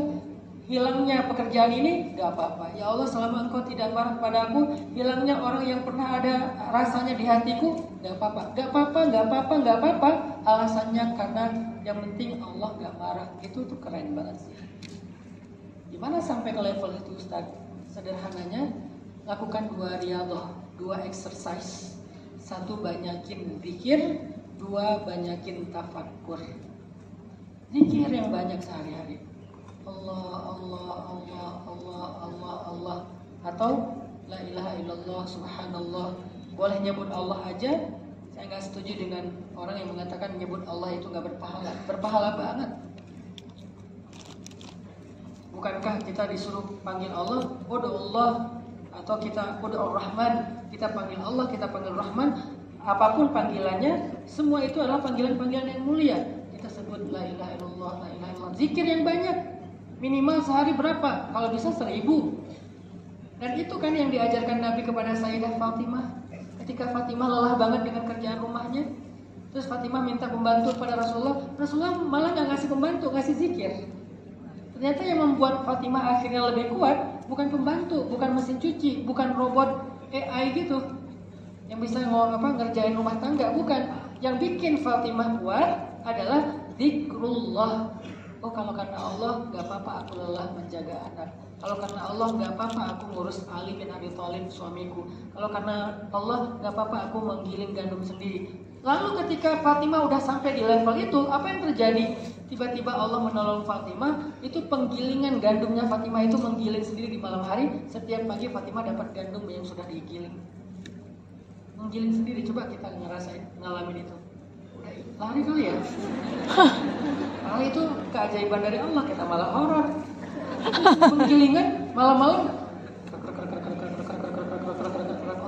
hilangnya pekerjaan ini gak apa-apa. Ya Allah, selama engkau tidak marah kepada aku, hilangnya orang yang pernah ada rasanya di hatiku, gak apa-apa. Gak apa-apa, gak apa-apa, gak apa-apa. Alasannya karena yang penting Allah gak marah. Itu tuh keren banget sih. Gimana sampai ke level itu Ustaz? Sederhananya, lakukan 2 riyadhah, 2 exercise. 1 banyakin zikir, 2 banyakin tafakkur. Zikir yang banyak sehari-hari. Allah, Allah, Allah, Allah, Allah, Allah. Atau la ilaha illallah, subhanallah. Boleh nyebut Allah aja. Saya nggak setuju dengan orang yang mengatakan nyebut Allah itu nggak berpahala. Berpahala banget. Bukankah kita disuruh panggil Allah, Udu Allah, atau kita Udu Ar-Rahman, kita panggil Allah, kita panggil Rahman, apapun panggilannya, semua itu adalah panggilan-panggilan yang mulia. Kita sebut la ilaha illallah, la ilaha illallah. Zikir yang banyak, minimal sehari berapa? Kalau bisa 1000. Dan itu kan yang diajarkan Nabi kepada Sayyidah Fatimah. Ketika Fatimah lelah banget dengan kerjaan rumahnya, terus Fatimah minta pembantu kepada Rasulullah, Rasulullah malah nggak ngasih pembantu, ngasih zikir. Ternyata yang membuat Fatimah akhirnya lebih kuat bukan pembantu, bukan mesin cuci, bukan robot AI gitu yang bisa ngerjain rumah tangga, bukan. Yang bikin Fatimah kuat adalah zikrullah. Oh, kalau karena Allah gak apa-apa aku lelah menjaga anak. Kalau karena Allah gak apa-apa aku ngurus Ali bin Abi Thalib suamiku. Kalau karena Allah gak apa-apa aku menggiling gandum sendiri. Lalu ketika Fatimah udah sampai di level itu, apa yang terjadi? Tiba-tiba Allah menolong Fatimah, itu penggilingan gandumnya Fatimah itu menggiling sendiri di malam hari. Setiap pagi Fatimah dapat gandum yang sudah digiling. Menggiling sendiri, coba kita ngalamin itu. Udah lari kali ya? Karena itu keajaiban dari Allah, kita malah horor. Penggilingan malam-malam,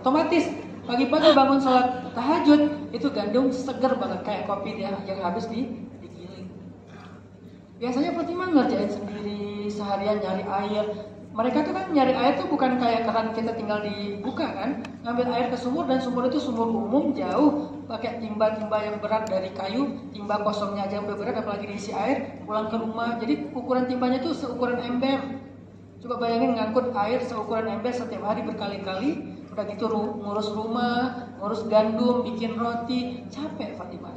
otomatis pagi-pagi bangun sholat tahajud, itu gandum seger banget kayak kopi yang habis digiling. Biasanya Fatimah ngerjain sendiri, seharian nyari air. Mereka tuh kan nyari air tuh bukan kayak keran kita tinggal dibuka kan, ngambil air ke sumur, dan sumur itu sumur umum jauh, pakai timba-timba yang berat dari kayu, timba kosongnya aja udah berat apalagi diisi air, pulang ke rumah. Jadi ukuran timbanya tuh seukuran ember. Coba bayangin ngangkut air seukuran ember setiap hari berkali-kali. Udah gitu ngurus rumah, ngurus gandum, bikin roti, capek Fatimah.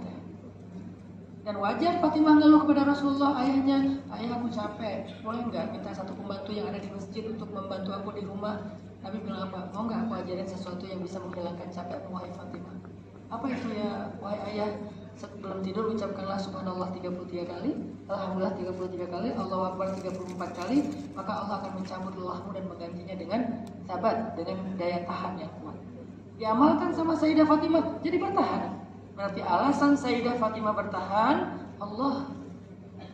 Dan wajar Fatimah ngeluh kepada Rasulullah, ayahnya, ayah aku capek, boleh nggak minta satu pembantu yang ada di masjid untuk membantu aku di rumah? Nabi bilang apa? Mau nggak aku ajarin sesuatu yang bisa menghilangkan capek wahai Fatimah? Apa itu ya wahai ayah? Sebelum tidur ucapkanlah subhanallah 33 kali, alhamdulillah 33 kali, Allahu akbar 34 kali, maka Allah akan mencabut lelahmu dan menggantinya dengan sabat, dengan daya tahan yang kuat. Diamalkan sama Sayyidah Fatimah, jadi bertahan. Berarti alasan Sayyidah Fatimah bertahan, Allah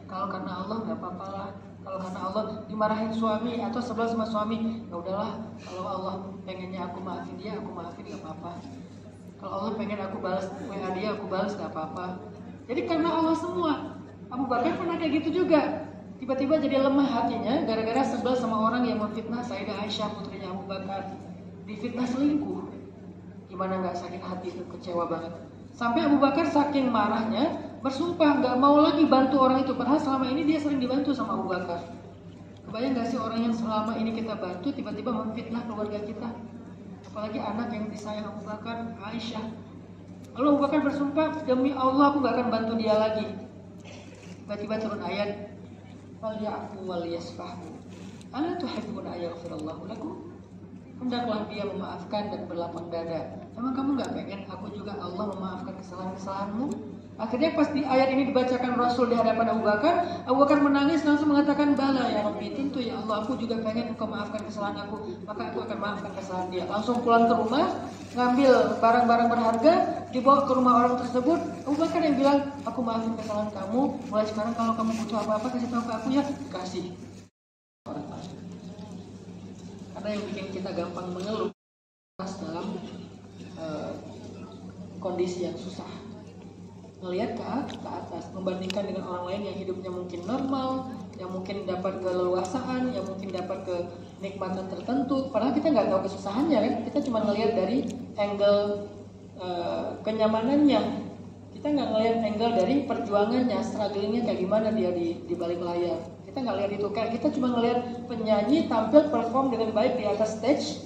Kalau karena Allah nggak apa-apa lah. Kalau karena Allah dimarahin suami atau sebelah sama suami, ya udahlah. Kalau Allah pengennya aku maafin dia, aku maafin nggak apa-apa. Kalau Allah pengen aku balas WA dia, aku balas nggak apa-apa. Jadi karena Allah semua. Abu Bakar pernah kayak gitu juga. Tiba-tiba jadi lemah hatinya gara-gara sebel sama orang yang memfitnah Sayyidah Aisyah putrinya Abu Bakar. Difitnah selingkuh. Gimana nggak sakit hati itu, kecewa banget. Sampai Abu Bakar saking marahnya bersumpah nggak mau lagi bantu orang itu. Padahal selama ini dia sering dibantu sama Abu Bakar. Kebayang nggak sih orang yang selama ini kita bantu tiba-tiba memfitnah keluarga kita? Apalagi anak yang disayang Abu Bakar, Aisyah. Lalu Abu Bakar bersumpah, demi Allah aku gak akan bantu dia lagi. Tiba-tiba turun ayat, "Falyafu wal yasfahu. Ala tuhibbuna ayaghfirallahu lakum?" Hendaklah dia memaafkan dan berlapang dada. Emang kamu gak pengen aku juga Allah memaafkan kesalahan-kesalahanmu? Akhirnya pas di ayat ini dibacakan Rasul di hadapan Abu Bakar menangis langsung mengatakan, "Bala ya Rabbi, tentu ya Allah, aku juga pengen engkau maafkan kesalahan aku, maka aku akan maafkan kesalahan dia." Langsung pulang ke rumah, ngambil barang-barang berharga, dibawa ke rumah orang tersebut. Abu Bakar yang bilang, "Aku maafin kesalahan kamu, mulai sekarang kalau kamu butuh apa-apa kasih tahu ke aku ya." Dikasih. Karena yang bikin kita gampang mengeluh dalam kondisi yang susah, melihat ke atas, membandingkan dengan orang lain yang hidupnya mungkin normal, yang mungkin dapat keleluasaan, yang mungkin dapat kenikmatan tertentu. Padahal kita nggak tahu kesusahannya kan, kita cuma ngelihat dari angle kenyamanannya. Kita nggak ngelihat angle dari perjuangannya, strugglingnya kayak gimana dia di balik layar. Kita nggak lihat itu, kayak kita cuma ngelihat penyanyi tampil perform dengan baik di atas stage.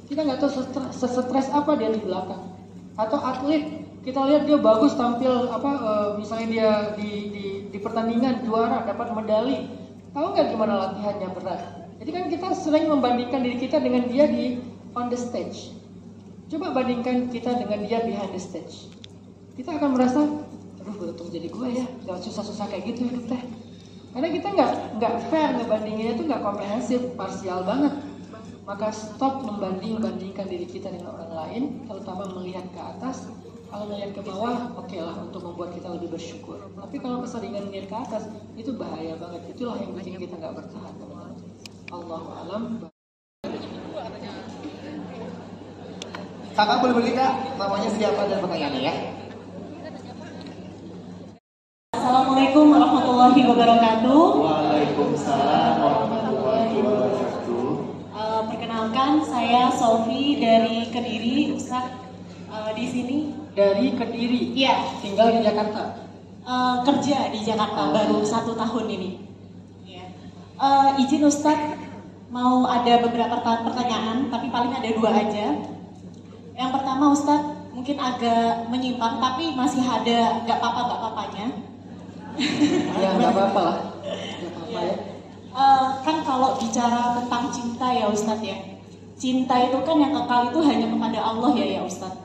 Kita nggak tahu sestres apa dia di belakang. Atau atlet, kita lihat dia bagus tampil misalnya dia di pertandingan juara dapat medali, tahu nggak gimana latihannya berat. Jadi kan kita sering membandingkan diri kita dengan dia di on the stage. Coba bandingkan kita dengan dia behind the stage, kita akan merasa, aduh beruntung jadi gue ya, jangan susah-susah kayak gitu hidup teh. Karena kita nggak fair ngebandinginnya, itu nggak komprehensif, parsial banget. Maka stop membandingkan diri kita dengan orang lain, terutama melihat ke atas. Kalau melihat ke bawah, oke lah untuk membuat kita lebih bersyukur. Tapi kalau keseringan melihat ke atas, itu bahaya banget. Itulah yang bikin kita nggak bertahan, teman-teman. Allahu a'lam. Kakak boleh beli kak, namanya siapa dan pertanyaannya ya? Assalamualaikum warahmatullahi wabarakatuh. Waalaikumsalam warahmatullahi wabarakatuh. Perkenalkan, saya Sofi dari Kediri, Ustaz. Di sini Dari Kediri, iya, tinggal di Jakarta. kerja di Jakarta baru 1 tahun ini. Iya. Izin Ustaz, mau ada beberapa pertanyaan, tapi paling ada 2 aja. Yang pertama Ustaz, mungkin agak menyimpang, tapi masih ada nggak apa-apanya. Ya nggak apa-apa lah. Nggak apa-apa ya. Kan kalau bicara tentang cinta ya Ustadz ya, cinta itu kan yang kekal itu hanya kepada Allah ya Ustadz.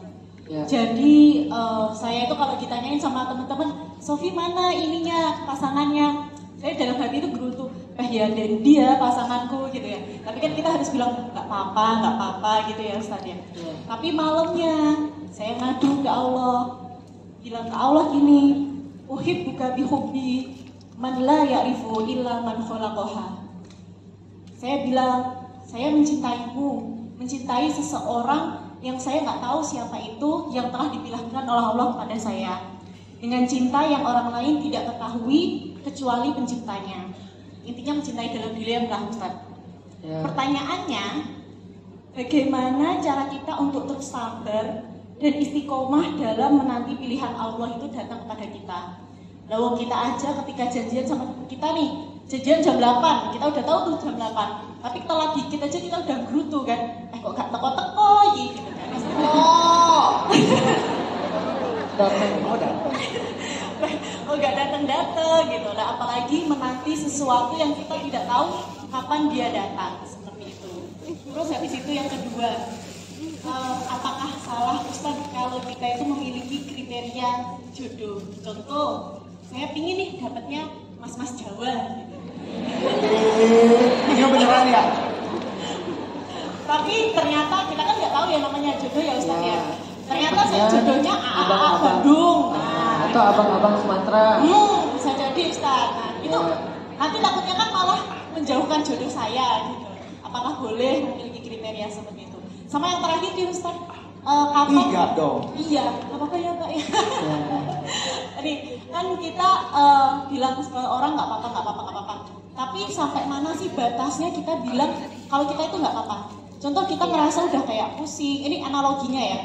Ya. Jadi saya itu kalau ditanyain sama teman-teman, Sofi mana ininya pasangannya, saya dalam hati itu gerutu, ya dan dia pasanganku gitu ya. Tapi kan kita harus bilang nggak apa-apa gitu ya Ustadz ya. Ya. Tapi malamnya saya ngadu ke Allah, bilang ke Allah gini, uhibbuka bihubbi man la ya'rifu illa man khalaqaha. Saya bilang, saya mencintaimu, mencintai seseorang yang saya nggak tahu siapa itu, yang telah dipilihkan oleh Allah kepada saya. Dengan cinta yang orang lain tidak ketahui kecuali penciptanya. Intinya mencintai dalam diam lah Ustaz. Ya. Pertanyaannya, bagaimana cara kita untuk terus sabar dan istiqomah dalam menanti pilihan Allah itu datang kepada kita? Lalu kita aja ketika janjian sama kita nih, janjian jam 8, kita udah tahu tuh jam 8. Tapi telat dikit aja kita udah gerutu kan, kok gak teko-teko gitu kan. Oh gak datang gitu. Nah apalagi menanti sesuatu yang kita tidak tahu kapan dia datang, seperti itu. Terus habis itu yang kedua, apakah salah Ustaz kalau kita itu memiliki kriteria jodoh? Contoh, saya pingin nih dapatnya mas-mas Jawa gitu. Ini beneran ya? Tapi ternyata kita kan nggak tahu ya namanya jodoh ya Ustaz ya. Ternyata saya Maksudnya, jodohnya AA abang-abang. Bandung. Nah, Atau abang-abang Sumatera. bisa jadi Ustaz. Nah, itu itu nanti takutnya kan malah menjauhkan jodoh saya gitu. Apakah boleh memiliki kriteria seperti itu? Sama yang terakhir nih Ustaz, kapan? Tiga dong. Iya, nggak apa-apa ya Pak ya. Jadi kan kita bilang ke orang nggak apa-apa. Tapi sampai mana sih batasnya kita bilang kalau kita itu nggak apa-apa? Contoh kita ngerasa udah kayak pusing, ini analoginya ya.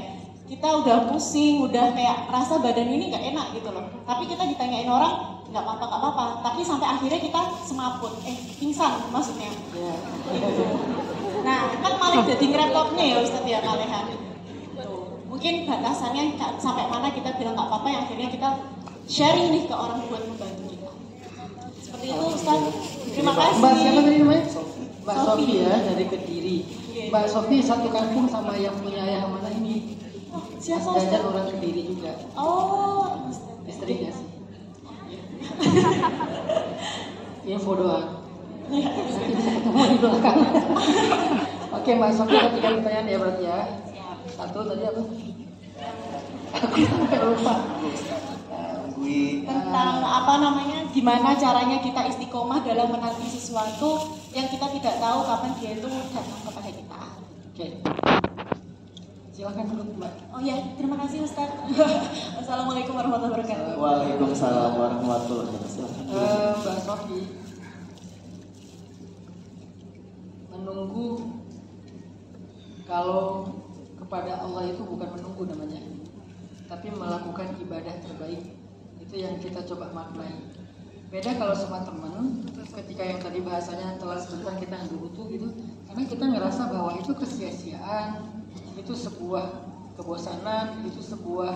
Kita udah pusing, udah kayak rasa badan ini nggak enak gitu loh. Tapi kita ditanyain orang nggak apa-apa. Tapi sampai akhirnya kita semaput, pingsan maksudnya. Gitu. Nah, kan malah jadi ngerepotnya ya Ustaz ya kalian. Mungkin batasannya sampai mana kita bilang nggak apa-apa, yang akhirnya kita sharing nih ke orang buat membantu kita. Seperti itu Ustaz. Terima kasih. Mbak siapa tadi namanya? Mbak Sofi. Sofi ya, dari Kediri. Mbak Sofi satu kampung sama yang punya ayah mana ini. Oh, siapa Mas Jajan Ustaz? orang Kediri juga. Oh, Istrinya sih. Info doang. Iya. Nanti bisa ketemu di belakang. Oke Mbak Sofi, ada 3 pertanyaan ya berarti ya. Satu tadi apa? Aku sampai lupa. Tentang apa namanya, gimana caranya kita istiqomah dalam menanti sesuatu yang kita tidak tahu kapan dia itu datang kepada kita. Oke. Silakan dulu Mbak. Oh ya, terima kasih Ustaz. Wassalamualaikum warahmatullahi wabarakatuh. Waalaikumsalam warahmatullahi wabarakatuh. Mbak Sofi, menunggu kalau kepada Allah itu bukan menunggu namanya, tapi melakukan ibadah terbaik. Itu yang kita coba maknai. Beda kalau sama teman, ketika yang tadi bahasanya telah sebentar kita ngerutu gitu, karena kita ngerasa bahwa itu kesia-siaan, itu sebuah kebosanan, itu sebuah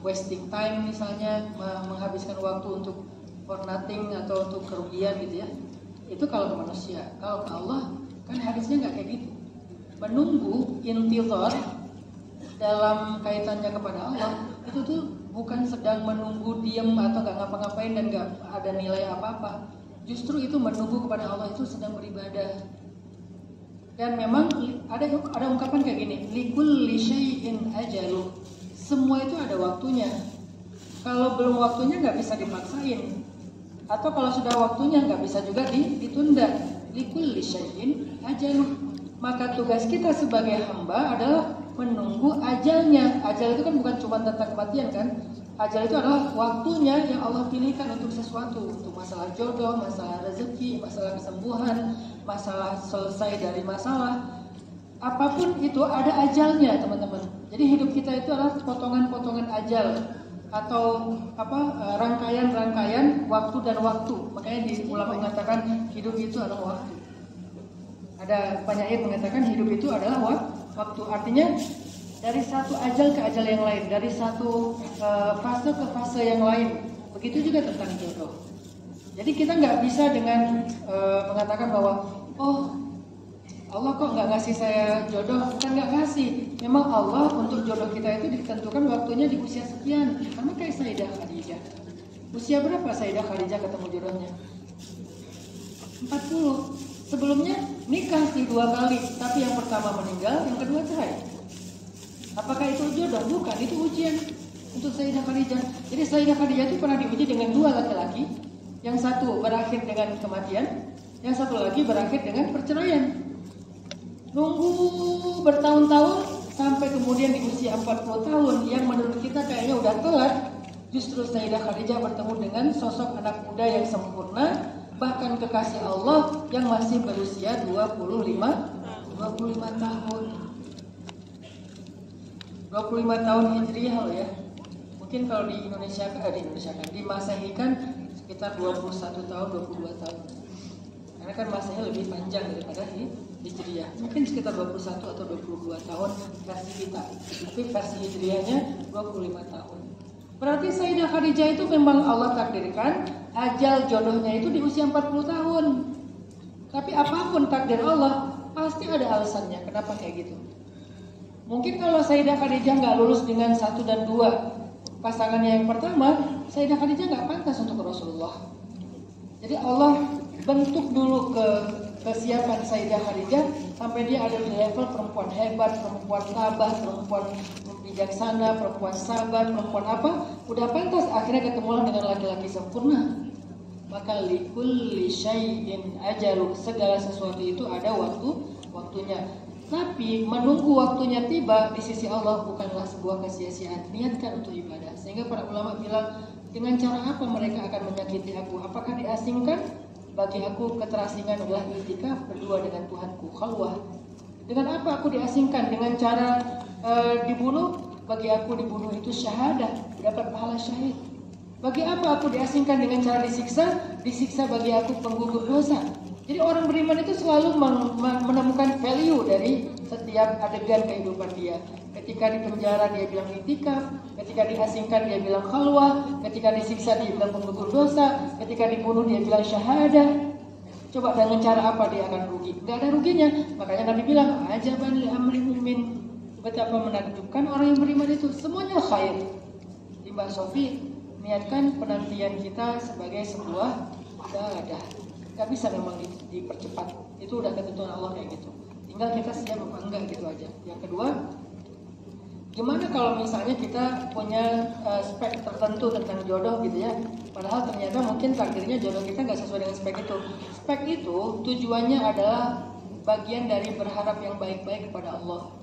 wasting time misalnya, menghabiskan waktu untuk for nothing atau untuk kerugian gitu ya. Itu kalau ke manusia. Kalau ke Allah kan hadisnya nggak kayak gitu. Menunggu intizar dalam kaitannya kepada Allah itu tuh bukan sedang menunggu diam atau nggak ngapa-ngapain dan nggak ada nilai apa-apa. Justru itu menunggu kepada Allah itu sedang beribadah. Dan memang ada ungkapan kayak gini, likulli syai'in ajaluh. Semua itu ada waktunya. Kalau belum waktunya nggak bisa dipaksain. Atau kalau sudah waktunya nggak bisa juga ditunda. Likulli syai'in ajaluh. Maka tugas kita sebagai hamba adalah menunggu ajalnya. Ajal itu kan bukan cuma tentang kematian kan. Ajal itu adalah waktunya yang Allah pilihkan untuk sesuatu. Untuk masalah jodoh, masalah rezeki, masalah kesembuhan, masalah selesai dari masalah. Apapun itu ada ajalnya teman-teman. Jadi hidup kita itu adalah potongan-potongan ajal. Atau rangkaian-rangkaian waktu dan waktu. Makanya di ulama mengatakan hidup itu adalah waktu. Ada penyair mengatakan hidup itu adalah waktu. Artinya dari satu ajal ke ajal yang lain, dari satu fase ke fase yang lain. Begitu juga tentang jodoh. Jadi kita nggak bisa dengan mengatakan bahwa Allah kok nggak ngasih saya jodoh. Bukan nggak ngasih, memang Allah untuk jodoh kita itu ditentukan waktunya di usia sekian. Sama kayak Sayyidah Khadijah. Usia berapa Sayyidah Khadijah ketemu jodohnya? 40. Sebelumnya nikah sih 2 kali, tapi yang pertama meninggal, yang kedua cerai. Apakah itu jodoh? Bukan, itu ujian untuk Sayyidah Khadijah. Jadi Sayyidah Khadijah itu pernah diuji dengan 2 laki-laki. Yang satu berakhir dengan kematian, yang satu lagi berakhir dengan perceraian. Nunggu bertahun-tahun sampai kemudian di usia 40 tahun yang menurut kita kayaknya udah telat. Justru Sayyidah Khadijah bertemu dengan sosok anak muda yang sempurna, bahkan kekasih Allah yang masih berusia 25 tahun. 25 tahun Hijriah loh ya. Mungkin kalau di Indonesia kan di Masehi kan sekitar 21 tahun, 22 tahun. Karena kan Masehi lebih panjang daripada Hijriah. Mungkin sekitar 21 atau 22 tahun versi kita. Tapi versi Hijriahnya 25 tahun. Berarti Sayyidah Khadijah itu memang Allah takdirkan ajal jodohnya itu di usia 40 tahun. Tapi apapun takdir Allah, pasti ada alasannya kenapa kayak gitu. Mungkin kalau Sayyidah Khadijah nggak lulus dengan 1 dan 2 pasangannya yang pertama, Sayyidah Khadijah nggak pantas untuk Rasulullah. Jadi Allah bentuk dulu kesiapan Sayyidah Khadijah sampai dia ada di level perempuan hebat, perempuan tabah, perempuan bijaksana, perempuan sabar, perempuan apa, udah pantas akhirnya ketemulah dengan laki-laki sempurna. Maka likulli syai'in ajalu, segala sesuatu itu ada waktunya. Tapi menunggu waktunya tiba di sisi Allah bukanlah sebuah kesia-siaan. Niatkan untuk ibadah. Sehingga para ulama bilang, dengan cara apa mereka akan menyakiti aku? Apakah diasingkan? Bagi aku keterasingan adalah i'tikaf berdua dengan Tuhanku, khalwah. Dengan apa aku diasingkan? Dengan cara dibunuh? Bagi aku dibunuh itu syahadah, dapat pahala syahid. Bagi apa aku diasingkan dengan cara disiksa? Disiksa bagi aku penggugur dosa. Jadi orang beriman itu selalu menemukan value dari setiap adegan kehidupan dia. Ketika di penjara dia bilang i'tikaf, ketika diasingkan dia bilang khalwah, ketika disiksa dia bilang penggugur dosa, ketika dibunuh dia bilang syahadah. Coba dengan cara apa dia akan rugi? Gak ada ruginya. Makanya Nabi bilang, ajaban li amri mu'min. Betapa menakjubkan orang yang beriman itu, semuanya khair. Di Mbak Sofi, niatkan penantian kita sebagai sebuah ibadah. Gak bisa memang dipercepat. Itu udah ketentuan Allah kayak gitu. Tinggal kita siap apa enggak gitu aja. Yang kedua, gimana kalau misalnya kita punya spek tertentu tentang jodoh gitu ya. Padahal ternyata mungkin takdirnya jodoh kita nggak sesuai dengan spek itu. Spek itu tujuannya adalah bagian dari berharap yang baik-baik kepada Allah.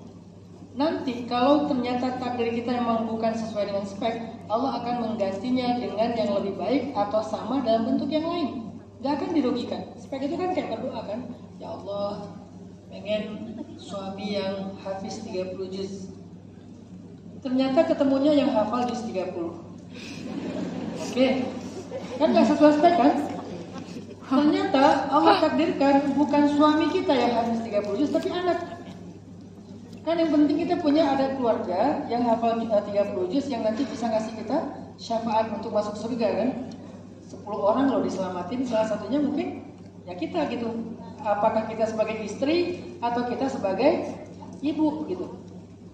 Nanti kalau ternyata takdir kita memang bukan sesuai dengan spek, Allah akan menggantinya dengan yang lebih baik atau sama dalam bentuk yang lain. Gak akan dirugikan. Spek itu kan kayak berdoa kan, ya Allah pengen suami yang hafiz 30 juz. Ternyata ketemunya yang hafal juz 30. Oke. Kan gak sesuai spek kan? Ternyata Allah takdirkan bukan suami kita yang hafiz 30 juz, tapi anak. Kan yang penting kita punya ada keluarga yang hafal 30 juz yang nanti bisa ngasih kita syafaat untuk masuk surga kan. 10 orang loh diselamatin, salah satunya mungkin ya kita gitu. Apakah kita sebagai istri atau kita sebagai ibu gitu.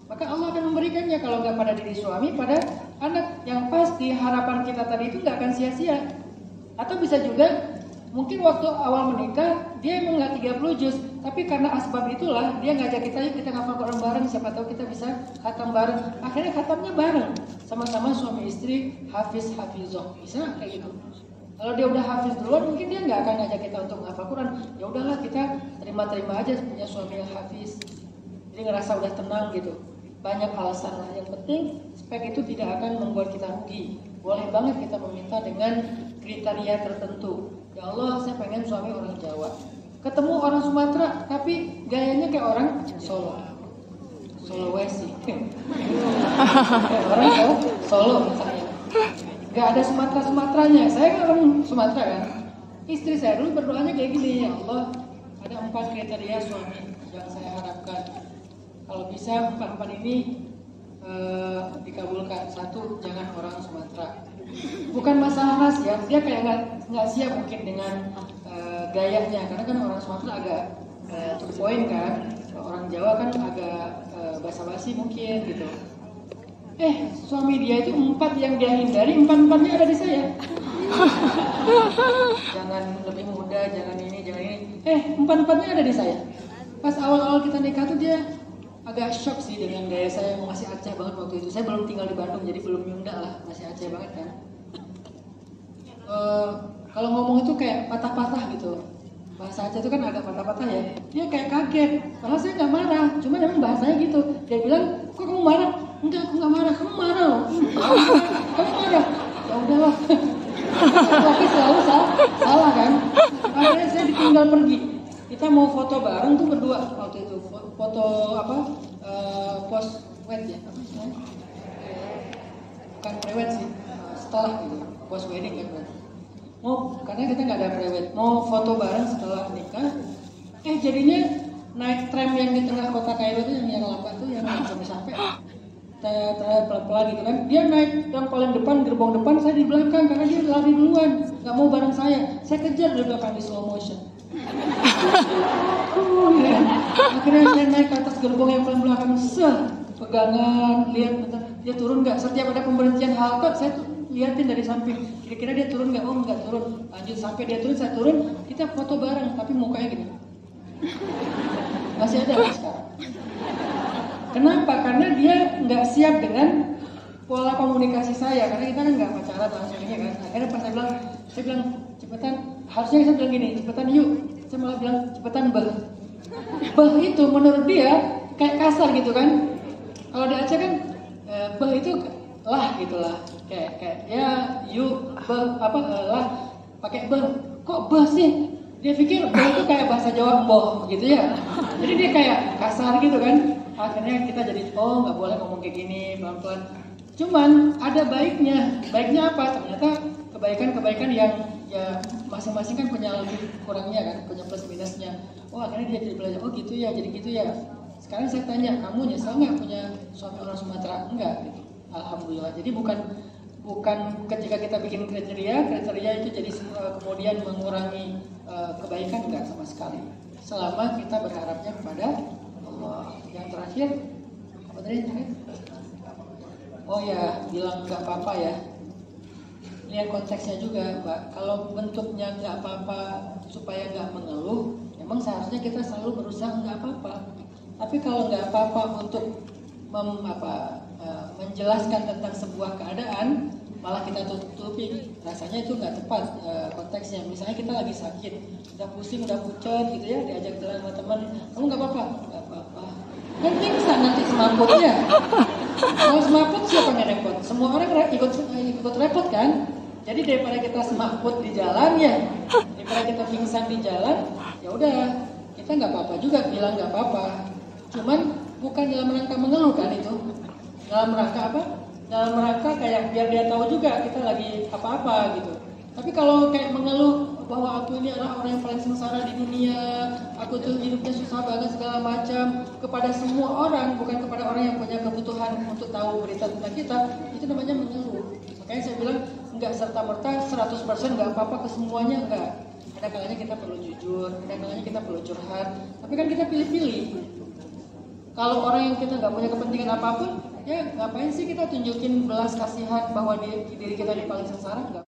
Maka Allah akan memberikannya kalau nggak pada diri suami, pada anak. Yang pasti harapan kita tadi itu nggak akan sia-sia. Atau bisa juga mungkin waktu awal menikah dia emang nggak 30 juz, tapi karena asbab itulah dia ngajak kita, yuk kita ngafal Quran bareng, siapa tahu kita bisa khatam bareng. Akhirnya khatamnya bareng, sama-sama suami istri hafizoh, bisa kayak gitu. Kalau dia udah hafiz duluan, mungkin dia nggak akan ngajak kita untuk menghafal Quran. Ya udahlah kita terima-terima aja punya suami yang hafiz. Jadi ngerasa udah tenang gitu. Banyak alasan lah. Yang penting spek itu tidak akan membuat kita rugi. Boleh banget kita meminta dengan kriteria tertentu. Ya Allah, saya pengen suami orang Jawa. Ketemu orang Sumatera, tapi gayanya kayak orang Solo. Sulawesi. Kayak orang Solo misalnya. Gak ada Sumateranya. Saya kan orang Sumatera kan. Istri saya dulu berdoanya kayak gini, ya Allah, ada 4 kriteria suami yang saya harapkan. Kalau bisa 4 ini dikabulkan. 1, jangan orang Sumatera. Bukan masalah ras ya, dia kayak nggak siap mungkin dengan gayanya, karena kan orang Sumatera agak to the point kan. Orang Jawa kan agak basa-basi mungkin gitu. Suami dia itu 4 yang dia hindari, 4-4-nya ada di saya. Jangan lebih muda, jangan ini, jangan ini. 4-4-nya ada di saya. Pas awal-awal kita nikah tuh dia agak shock sih dengan gaya saya, masih Aceh banget waktu itu. Saya belum tinggal di Bandung, jadi belum nyunda lah, masih Aceh banget kan. Kalau ngomong itu kayak patah-patah gitu. Bahasa Aceh itu kan agak patah-patah ya. Dia kayak kaget. Padahal saya nggak marah, cuma memang bahasanya gitu. Dia bilang, kok kamu marah? Enggak, aku nggak marah. Kamu marah loh. Kamu marah. Ya udahlah. Laki selalu salah kan. Akhirnya saya ditinggal pergi. Kita mau foto bareng tuh berdua waktu itu. Foto apa? Post wed ya. Apa istilahnya? Bukan pre-wed sih. Setelah gitu. Post wedding kan berarti. Karena kita nggak ada pre-wed. Mau foto bareng setelah nikah. Jadinya naik tram yang di tengah kota Kairo itu yang lambat tuh yang sampai pelan-pelan gitu kan. Dia naik yang paling depan, gerbong depan, saya di belakang karena dia lari duluan, nggak mau bareng saya. Saya kejar di belakang di slow motion. Akhirnya saya naik ke atas gerbong yang paling belakang, pegangan, lihat dia turun nggak. Setiap ada pemberhentian halte, saya tuh liatin dari samping. Kira-kira dia turun nggak? Oh nggak turun. Lanjut sampai dia turun, saya turun. Kita foto bareng, tapi mukanya gini. Masih ada sekarang. Kenapa? Karena dia nggak siap dengan pola komunikasi saya. Karena kita kan nggak pacaran langsung ini kan. Akhirnya pas saya bilang, harusnya saya bilang gini, cepetan yuk. Saya malah bilang cepetan bah. Bah itu menurut dia kayak kasar gitu kan. Kalau di Aceh kan bah itu lah gitulah. Kayak ya yuk bah lah pakai bah. Kok bah sih? Dia pikir bah itu kayak bahasa Jawa boh gitu ya. Jadi dia kayak kasar gitu kan. Akhirnya kita jadi nggak boleh ngomong kayak gini, pelan-pelan. Cuman ada baiknya. Baiknya apa? Ternyata kebaikan-kebaikan yang ya masing-masing kan punya lebih kurangnya kan, punya plus minusnya. Akhirnya dia jadi belajar, gitu ya, jadi gitu ya. Sekarang saya tanya, kamu nyesal nggak punya suami orang Sumatera? Enggak gitu. Alhamdulillah. Jadi bukan ketika kita bikin kriteria itu jadi kemudian mengurangi kebaikan, enggak sama sekali. Selama kita berharapnya kepada Allah. Yang terakhir apa tadi? Bilang nggak apa-apa ya. Lihat konteksnya juga, Mbak. Kalau bentuknya nggak apa-apa supaya nggak mengeluh, memang seharusnya kita selalu berusaha nggak apa-apa. Tapi kalau nggak apa-apa untuk menjelaskan tentang sebuah keadaan, malah kita tutupi, rasanya itu nggak tepat konteksnya. Misalnya kita lagi sakit, udah pusing, udah pucat gitu ya, diajak jalan sama teman, kamu nggak apa-apa? Nggak apa-apa. Kan pingsan nanti semaputnya. Kalau semaput siapa yang repot? Semua orang ikut repot kan? Jadi daripada kita semaput di jalan ya, daripada kita pingsan di jalan, ya udah kita nggak apa-apa juga bilang nggak apa-apa. Cuman bukan dalam rangka mengeluh kan itu. Dalam rangka apa? Dalam rangka kayak biar dia tahu juga kita lagi apa-apa gitu. Tapi kalau kayak mengeluh bahwa aku ini adalah orang yang paling sengsara di dunia, aku tuh hidupnya susah banget segala macam, kepada semua orang, bukan kepada orang yang punya kebutuhan untuk tahu berita tentang kita, itu namanya mengeluh. Makanya saya bilang enggak serta-merta 100% enggak apa-apa ke semuanya, enggak. Ada kalanya kita perlu jujur, ada kalanya kita perlu curhat, tapi kan kita pilih-pilih. Kalau orang yang kita nggak punya kepentingan apapun, ya ngapain sih kita tunjukin belas kasihan bahwa diri kita di paling sengsara? Enggak.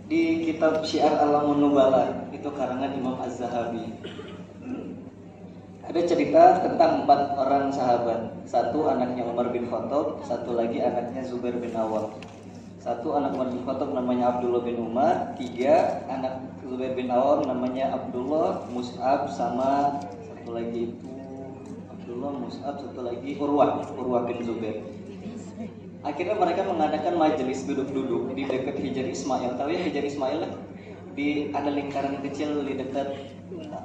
Di kitab Syiar Alamun Nubala, itu karangan Imam Az-Zahabi, ada cerita tentang 4 orang sahabat. Satu anaknya Umar bin Khattab, satu lagi anaknya Zubair bin Awam. Satu anak Umar bin Khattab namanya Abdullah bin Umar, 3 anak Zubair bin Awam namanya Abdullah, Mus'ab, sama satu lagi itu Abdullah, Mus'ab, satu lagi Urwah bin Zubair. Akhirnya mereka mengadakan majelis duduk-duduk di dekat Hijr Ismail. Tahu ya Hijr Ismail? Ada lingkaran kecil di dekat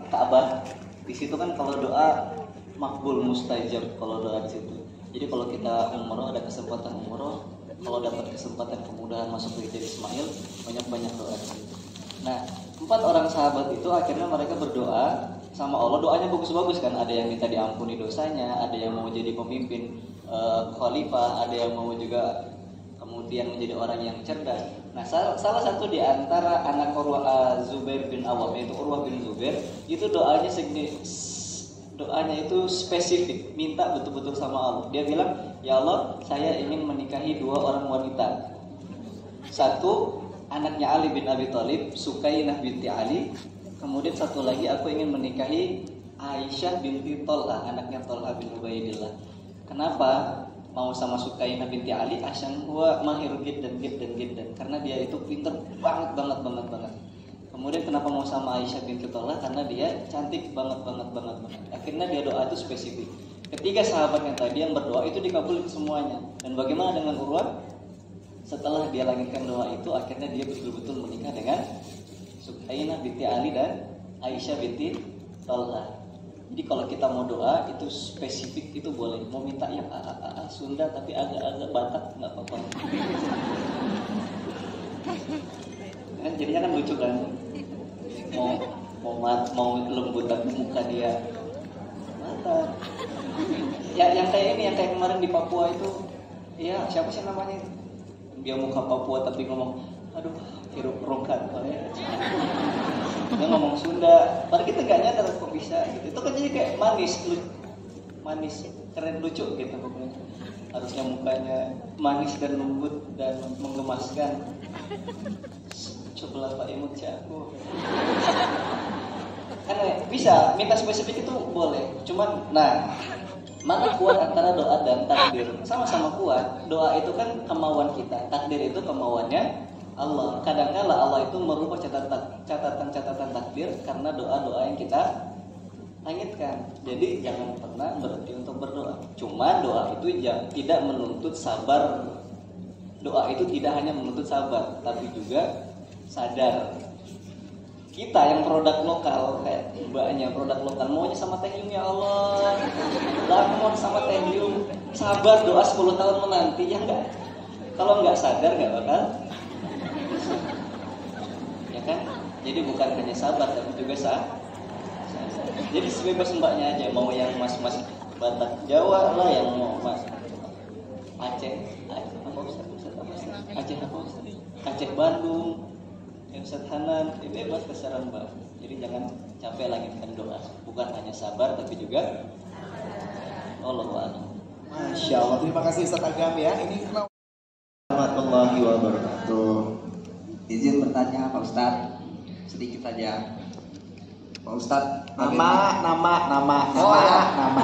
Ka'bah. Di situ kan kalau doa makbul mustajab kalau doa di situ. Jadi kalau kita umroh, ada kesempatan umroh, kalau dapat kesempatan kemudahan masuk ke Hijr Ismail, banyak-banyak doa di situ. Nah, 4 orang sahabat itu akhirnya mereka berdoa sama Allah. Doanya bagus-bagus kan, ada yang minta diampuni dosanya, ada yang mau jadi pemimpin khalifah, ada yang mau juga kemudian menjadi orang yang cerdas. Nah, salah satu di antara anak Zubair bin Awam, yaitu Urwah bin Zubair, itu doanya itu spesifik, minta betul-betul sama Allah. Dia bilang, ya Allah, saya ingin menikahi 2 orang wanita. Satu, anaknya Ali bin Abi Thalib, Sukainah binti Ali. Kemudian satu lagi, aku ingin menikahi Aisyah binti Tolha, anaknya Tolha bin Ubaidillah. Kenapa mau sama Sukainah binti Ali? Asyang huwa mahir jiddan. Karena dia itu pinter banget. Kemudian kenapa mau sama Aisyah binti Tolha? Karena dia cantik banget. Akhirnya dia doa itu spesifik. Ketiga sahabat yang tadi yang berdoa itu dikabulkan semuanya. Dan bagaimana dengan Urwah? Setelah dia langitkan doa itu, akhirnya dia betul-betul menikah dengan Sukainah binti Ali dan Aisyah binti Tolha. Jadi kalau kita mau doa itu spesifik, itu boleh. Mau minta yang Sunda tapi agak-agak Batak nggak apa-apa. Kan jadinya kan lucu kan. Mau lembutan muka dia Batak. Ya yang kayak ini, yang kayak kemarin di Papua itu. Iya, siapa sih namanya itu? Dia muka Papua tapi ngomong, aduh, hirup rongkan ya. Dia ngomong Sunda, padahal kita gak nyadar kok bisa gitu. Itu kan jadi kayak manis, keren, lucu gitu pokoknya. Harusnya mukanya manis dan lembut dan menggemaskan. Cobalah Pak Imut aku. Kan bisa, minta spesifik itu boleh. Cuman, mana kuat antara doa dan takdir? Sama-sama kuat. Doa itu kan kemauan kita, takdir itu kemauannya Allah. Kadang-kala Allah itu merubah catatan takdir karena doa-doa yang kita langitkan. Jadi jangan pernah berhenti untuk berdoa. Cuma doa itu tidak menuntut sabar. Doa itu tidak hanya menuntut sabar, tapi juga sadar. Kita yang produk lokal, kayak mbaknya produk lokal, maunya sama Teh Yum ya Allah. Lah mau sama Teh Yum, sabar doa 10 tahun menanti ya enggak. Kalau enggak sadar enggak bakal. Ya kan? Jadi bukan hanya sabar tapi juga jadi sebebas mbaknya aja, mau yang mas-mas Batak Jawa lah, yang mau mas Aceh apa Ustaz? Aceh apa Ustaz? Aceh Bandung, Ustaz Hanan, bebas terserah mbak. Jadi jangan capek lagi dengan doa. Bukan hanya sabar tapi juga Allahu a'lam. Masya Allah, terima kasih Ustaz Agam ya. Ini warahmatullahi wabarakatuh. Izin bertanya Pak Ustadz, sedikit saja. Pak Ustadz, Nama.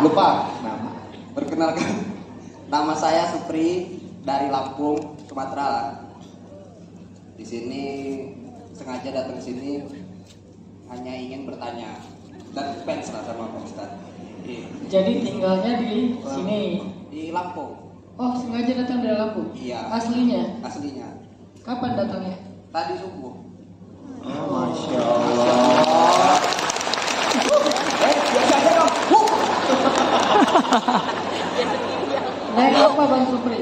Lupa nama. Perkenalkan, nama saya Supri dari Lampung, Sumatera. Di sini sengaja datang ke sini hanya ingin bertanya dan fans lah sama Pak Ustadz. Jadi tinggalnya di sini. Di Lampung. Oh, sengaja datang dari Lampung? Iya. Aslinya? Kapan datangnya? Tadi subuh. Masya Allah. Biasanya dong. Naik apa Bang Supri?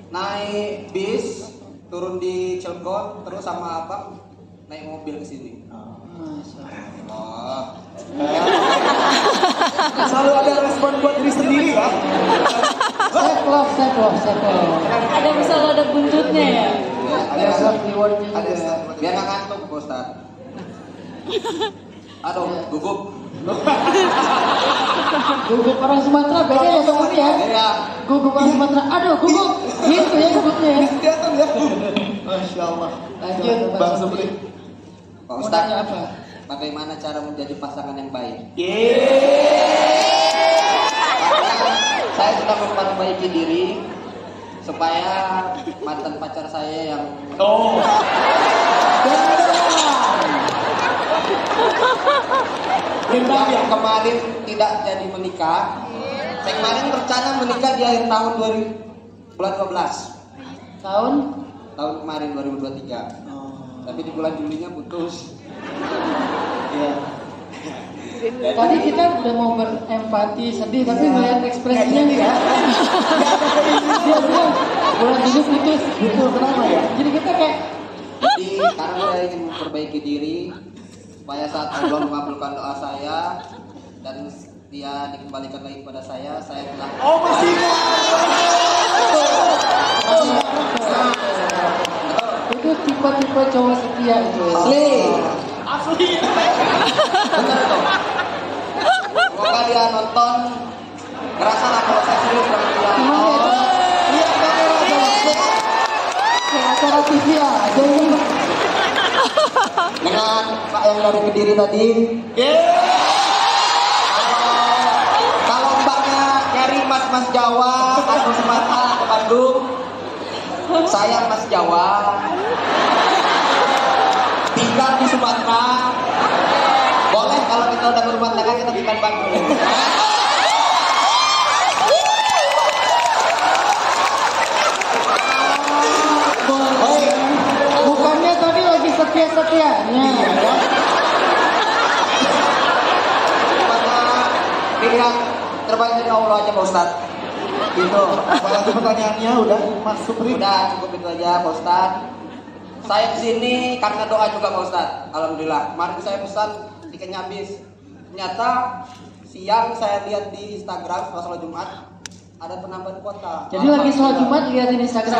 Naik bis, turun di Cilegon, terus sama abang naik mobil ke sini. Masya Allah. Selalu ada respon buat diri sendiri ya. Self love. Ada selalu ada buntutnya ya. Ada self rewardnya Ada juga. Biar nggak ngantuk Pak Ustadz. Aduh, gugup. Gugup orang Sumatera beda ya Bang Supri ya. Iya. Gugup orang Sumatera. Aduh, gugup. Gitu ya gugupnya ya. Kelihatan ya. Masya Allah. Lanjut Bang Supri. Pak Mau Ustadz, tanya apa? bagaimana cara menjadi pasangan yang baik? Saya sudah memperbaiki diri supaya mantan pacar saya yang yang kemarin tidak jadi menikah. Saya kemarin rencana menikah di akhir tahun bulan 12 Tahun? tahun kemarin 2023. Tapi di bulan Julinya putus. Iya. Tadi kita udah mau berempati, sedih, tapi melihat ekspresinya nih ya. Dia bilang, bulan ini putus. Itu kenapa ya? Jadi kita kayak, Jadi sekarang saya ingin memperbaiki diri supaya saat Allah mengabulkan doa saya dan dia dikembalikan lagi kepada saya telah Masih itu tipe-tipe cowok setia itu. asli. Benar itu. Semoga dia nonton, ngerasa lah kalau saya serius sama dia. Iya, kayak acara TV aja ini. Dengan Pak yang dari Kediri tadi. Kalau mbaknya nyari mas-mas Jawa atau Sumatera ke Bandung, saya mas Jawa, tinggal di Sumatera. Boleh kalau kita udah berumah tangga kita tinggal Bandung. Bukannya tadi lagi setia-setianya. Mana pilihan terbaik dari Allah aja Pak Ustadz. gitu. Apalagi pertanyaannya udah Mas Supri. Udah cukup itu aja Pak Ustadz. Saya kesini karena doa juga Pak Ustadz. Alhamdulillah. Kemarin saya pesan tiketnya habis. Ternyata siang saya lihat di Instagram setelah sholat Jumat ada penambahan kuota. Jadi lagi sholat Jumat liatin Instagram.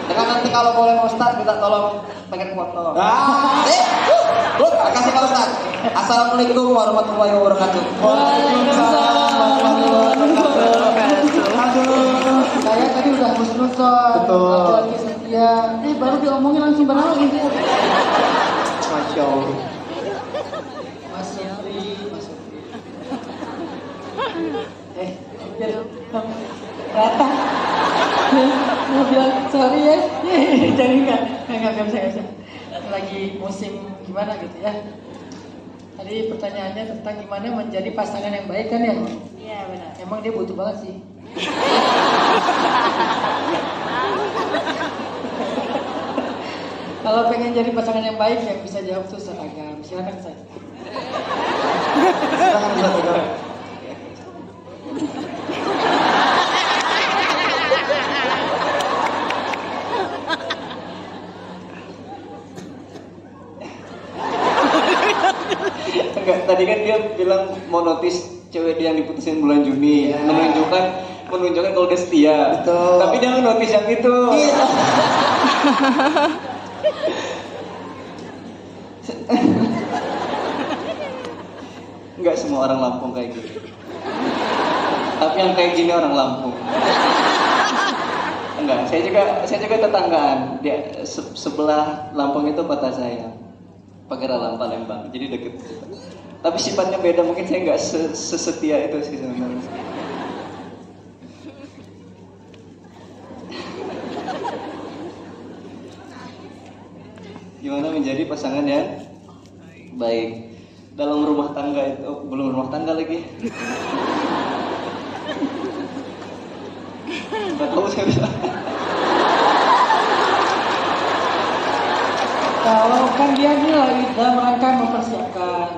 Dengan nanti kalau boleh Pak Ustadz minta tolong pengen foto. Makasih Pak Ustadz. Assalamualaikum warahmatullahi wabarakatuh. Waalaikumsalam warahmatullahi wabarakatuh. Saya tadi udah husnuzon, laki-laki setia. Baru diomongin langsung beralih. Masya Allah. Mas Supri. Jadi nggak bisa. Lagi musim gimana gitu ya. Tadi pertanyaannya tentang gimana menjadi pasangan yang baik kan ya? Iya benar. Emang dia butuh banget sih. Kalau pengen jadi pasangan yang baik yang bisa jawab tuh Ustaz Agam. Silakan Ustaz. Silakan Ustaz Agam. Enggak, tadi kan dia bilang mau notice cewek dia yang diputusin bulan Juni, Iya. menunjukkan kalau dia setia. Betul. Tapi jangan notice yang itu. Enggak semua orang Lampung kayak gitu. Tapi yang kayak gini orang Lampung. Enggak, saya juga tetanggaan. Dia sebelah Lampung itu kota saya. Pagaralam Palembang. Jadi deket. Tapi sifatnya beda, mungkin saya nggak sesetia itu sih sebenarnya. Gimana menjadi pasangan yang baik dalam rumah tangga itu? Oh, belum rumah tangga lagi. Nggak tahu saya bisa. Kalau kan dia ini lagi dalam rangka mempersiapkan.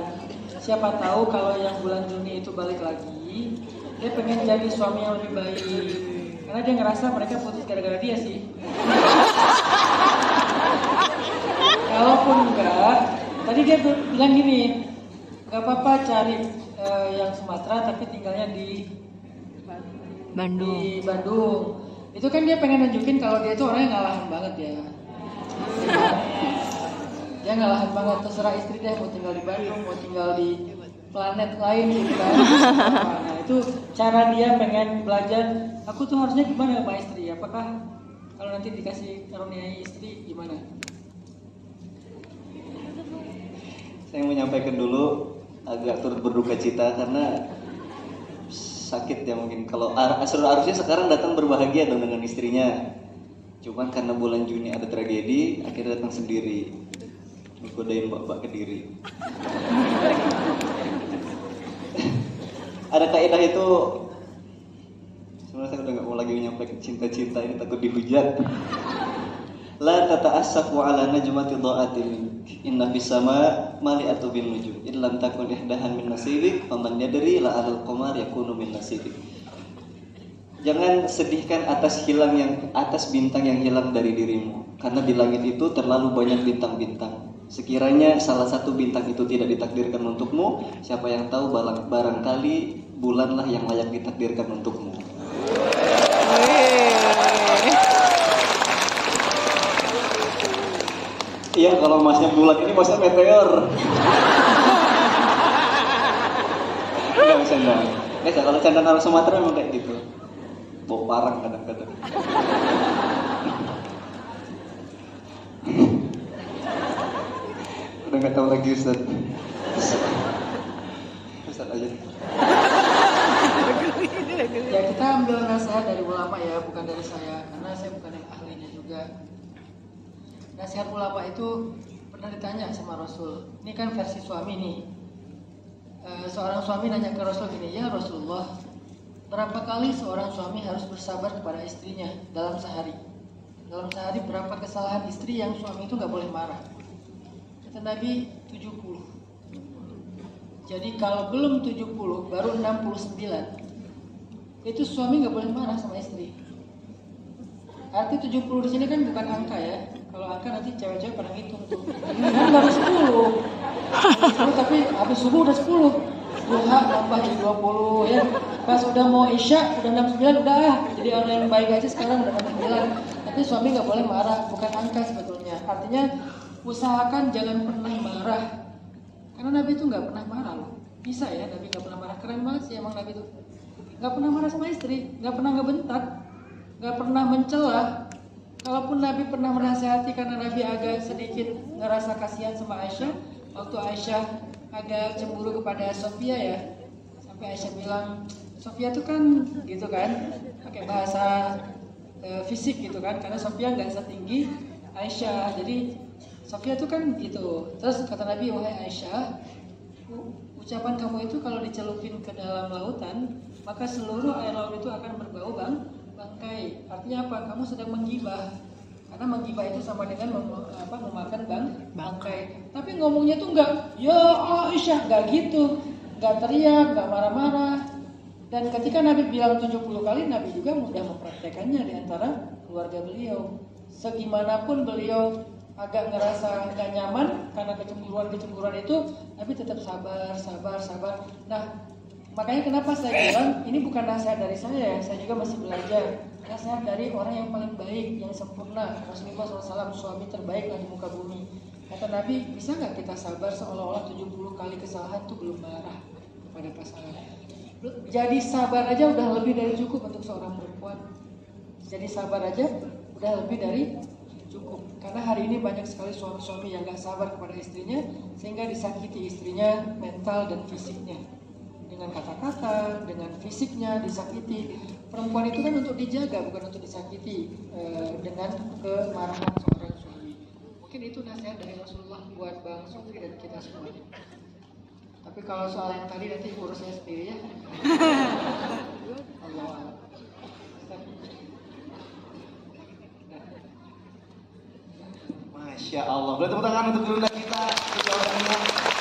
Siapa tahu kalau yang bulan Juni itu balik lagi, dia pengen jadi suami yang lebih baik. Karena dia ngerasa mereka putus gara-gara dia sih. Kalaupun enggak, tadi dia bilang gini, nggak apa-apa cari yang Sumatera tapi tinggalnya di Bandung. Itu kan dia pengen nunjukin kalau dia itu orang yang ngalahin banget ya. Dia ngalahin banget, terserah istri dia mau tinggal di Bandung, mau tinggal di planet lain gitu kan. Nah itu cara dia pengen belajar, aku tuh harusnya gimana sama istri, apakah kalau nanti dikasih karuniai istri gimana? Saya menyampaikan dulu agak turut berduka cita karena sakit ya mungkin. Kalau harusnya sekarang datang berbahagia dong dengan istrinya. Cuman karena bulan Juni ada tragedi, akhirnya datang sendiri. Godain mbak Kediri. Ada kaidah itu. Sebenarnya saya udah nggak mau lagi menyampaikan cinta-cinta ini, takut dihujat. La tata'assafu ala najmati dha'atin inna fis sama mali'atu bin nujum in lam takun ihdahan min nasibik faman yadri la alal qamar yakunu min nasibik. Jangan sedihkan atas bintang yang hilang dari dirimu, karena di langit itu terlalu banyak bintang-bintang. Sekiranya salah satu bintang itu tidak ditakdirkan untukmu, siapa yang tahu barangkali bulanlah yang layak ditakdirkan untukmu. Iya, kalau masnya bulan ini masnya meteor. Enggak bisa enggak. Biasa kalau candaan orang Sumatera memang kayak gitu. Bau parang kadang-kadang. Udah nggak tahu lagi Ustaz. Ustaz aja. Ya kita ambil nasihat dari ulama ya, bukan dari saya, karena saya bukan yang ahlinya juga. Nasihat ulama itu pernah ditanya sama Rasul. Ini kan versi suami nih. Seorang suami nanya ke Rasul gini, ya Rasulullah, berapa kali seorang suami harus bersabar kepada istrinya dalam sehari? Dalam sehari berapa kesalahan istri yang suami itu nggak boleh marah? Kata Nabi 70. Jadi kalau belum 70 baru 69. Itu suami nggak boleh marah sama istri. Arti 70 di sini kan bukan angka ya. Kalau angka nanti cewek-cewek pada ngitung tuh. Kan baru 10. Tapi habis subuh udah 10. Duha tambah jadi 20 ya. Pas udah mau isya udah 69 udah. Jadi orang yang baik aja sekarang udah 69. Tapi suami nggak boleh marah, bukan angka sebetulnya. Artinya usahakan jangan pernah marah. Karena Nabi itu nggak pernah marah loh. Bisa ya Nabi nggak pernah marah. Keren banget sih emang Nabi itu. Nggak pernah marah sama istri, nggak pernah ngebentak, nggak pernah mencela. Kalaupun Nabi pernah menasehati karena Nabi agak sedikit ngerasa kasihan sama Aisyah, waktu Aisyah agak cemburu kepada Sofia ya, sampai Aisyah bilang, Sofia tuh kan gitu kan, pakai bahasa fisik gitu kan, karena Sofia nggak setinggi Aisyah. Jadi Sofia itu kan gitu. Terus kata Nabi, wahai Aisyah, ucapan kamu itu kalau dicelupin ke dalam lautan, maka seluruh air laut itu akan berbau bangkai. Artinya apa? Kamu sedang menggibah. Karena menggibah itu sama dengan memakan bangkai. Tapi ngomongnya tuh enggak, ya Aisyah, enggak gitu. Enggak teriak, enggak marah-marah. Dan ketika Nabi bilang 70 kali, Nabi juga mudah mempraktekannya di antara keluarga beliau. Segimanapun beliau agak ngerasa nggak nyaman karena kecemburuan itu, Nabi tetap sabar. Nah, makanya kenapa saya bilang ini bukan nasihat dari saya juga masih belajar. Nasihat dari orang yang paling baik, yang sempurna, Rasulullah SAW, suami terbaik di muka bumi. Kata Nabi, bisa nggak kita sabar seolah-olah 70 kali kesalahan itu belum marah kepada pasangan? Jadi sabar aja udah lebih dari cukup untuk seorang perempuan. Jadi sabar aja udah lebih dari cukup. Karena hari ini banyak sekali suami-suami yang gak sabar kepada istrinya, sehingga disakiti istrinya mental dan fisiknya. Dengan kata-kata, dengan fisiknya disakiti. Perempuan itu kan untuk dijaga, bukan untuk disakiti dengan kemarahan seorang suami. Mungkin itu nasihat dari Rasulullah buat Bang Sofri dan kita semuanya. Tapi kalau soal yang tadi nanti urus saya sendiri ya. Allah. Masya Allah. Boleh tepuk tangan untuk Bunda kita. Jawabannya.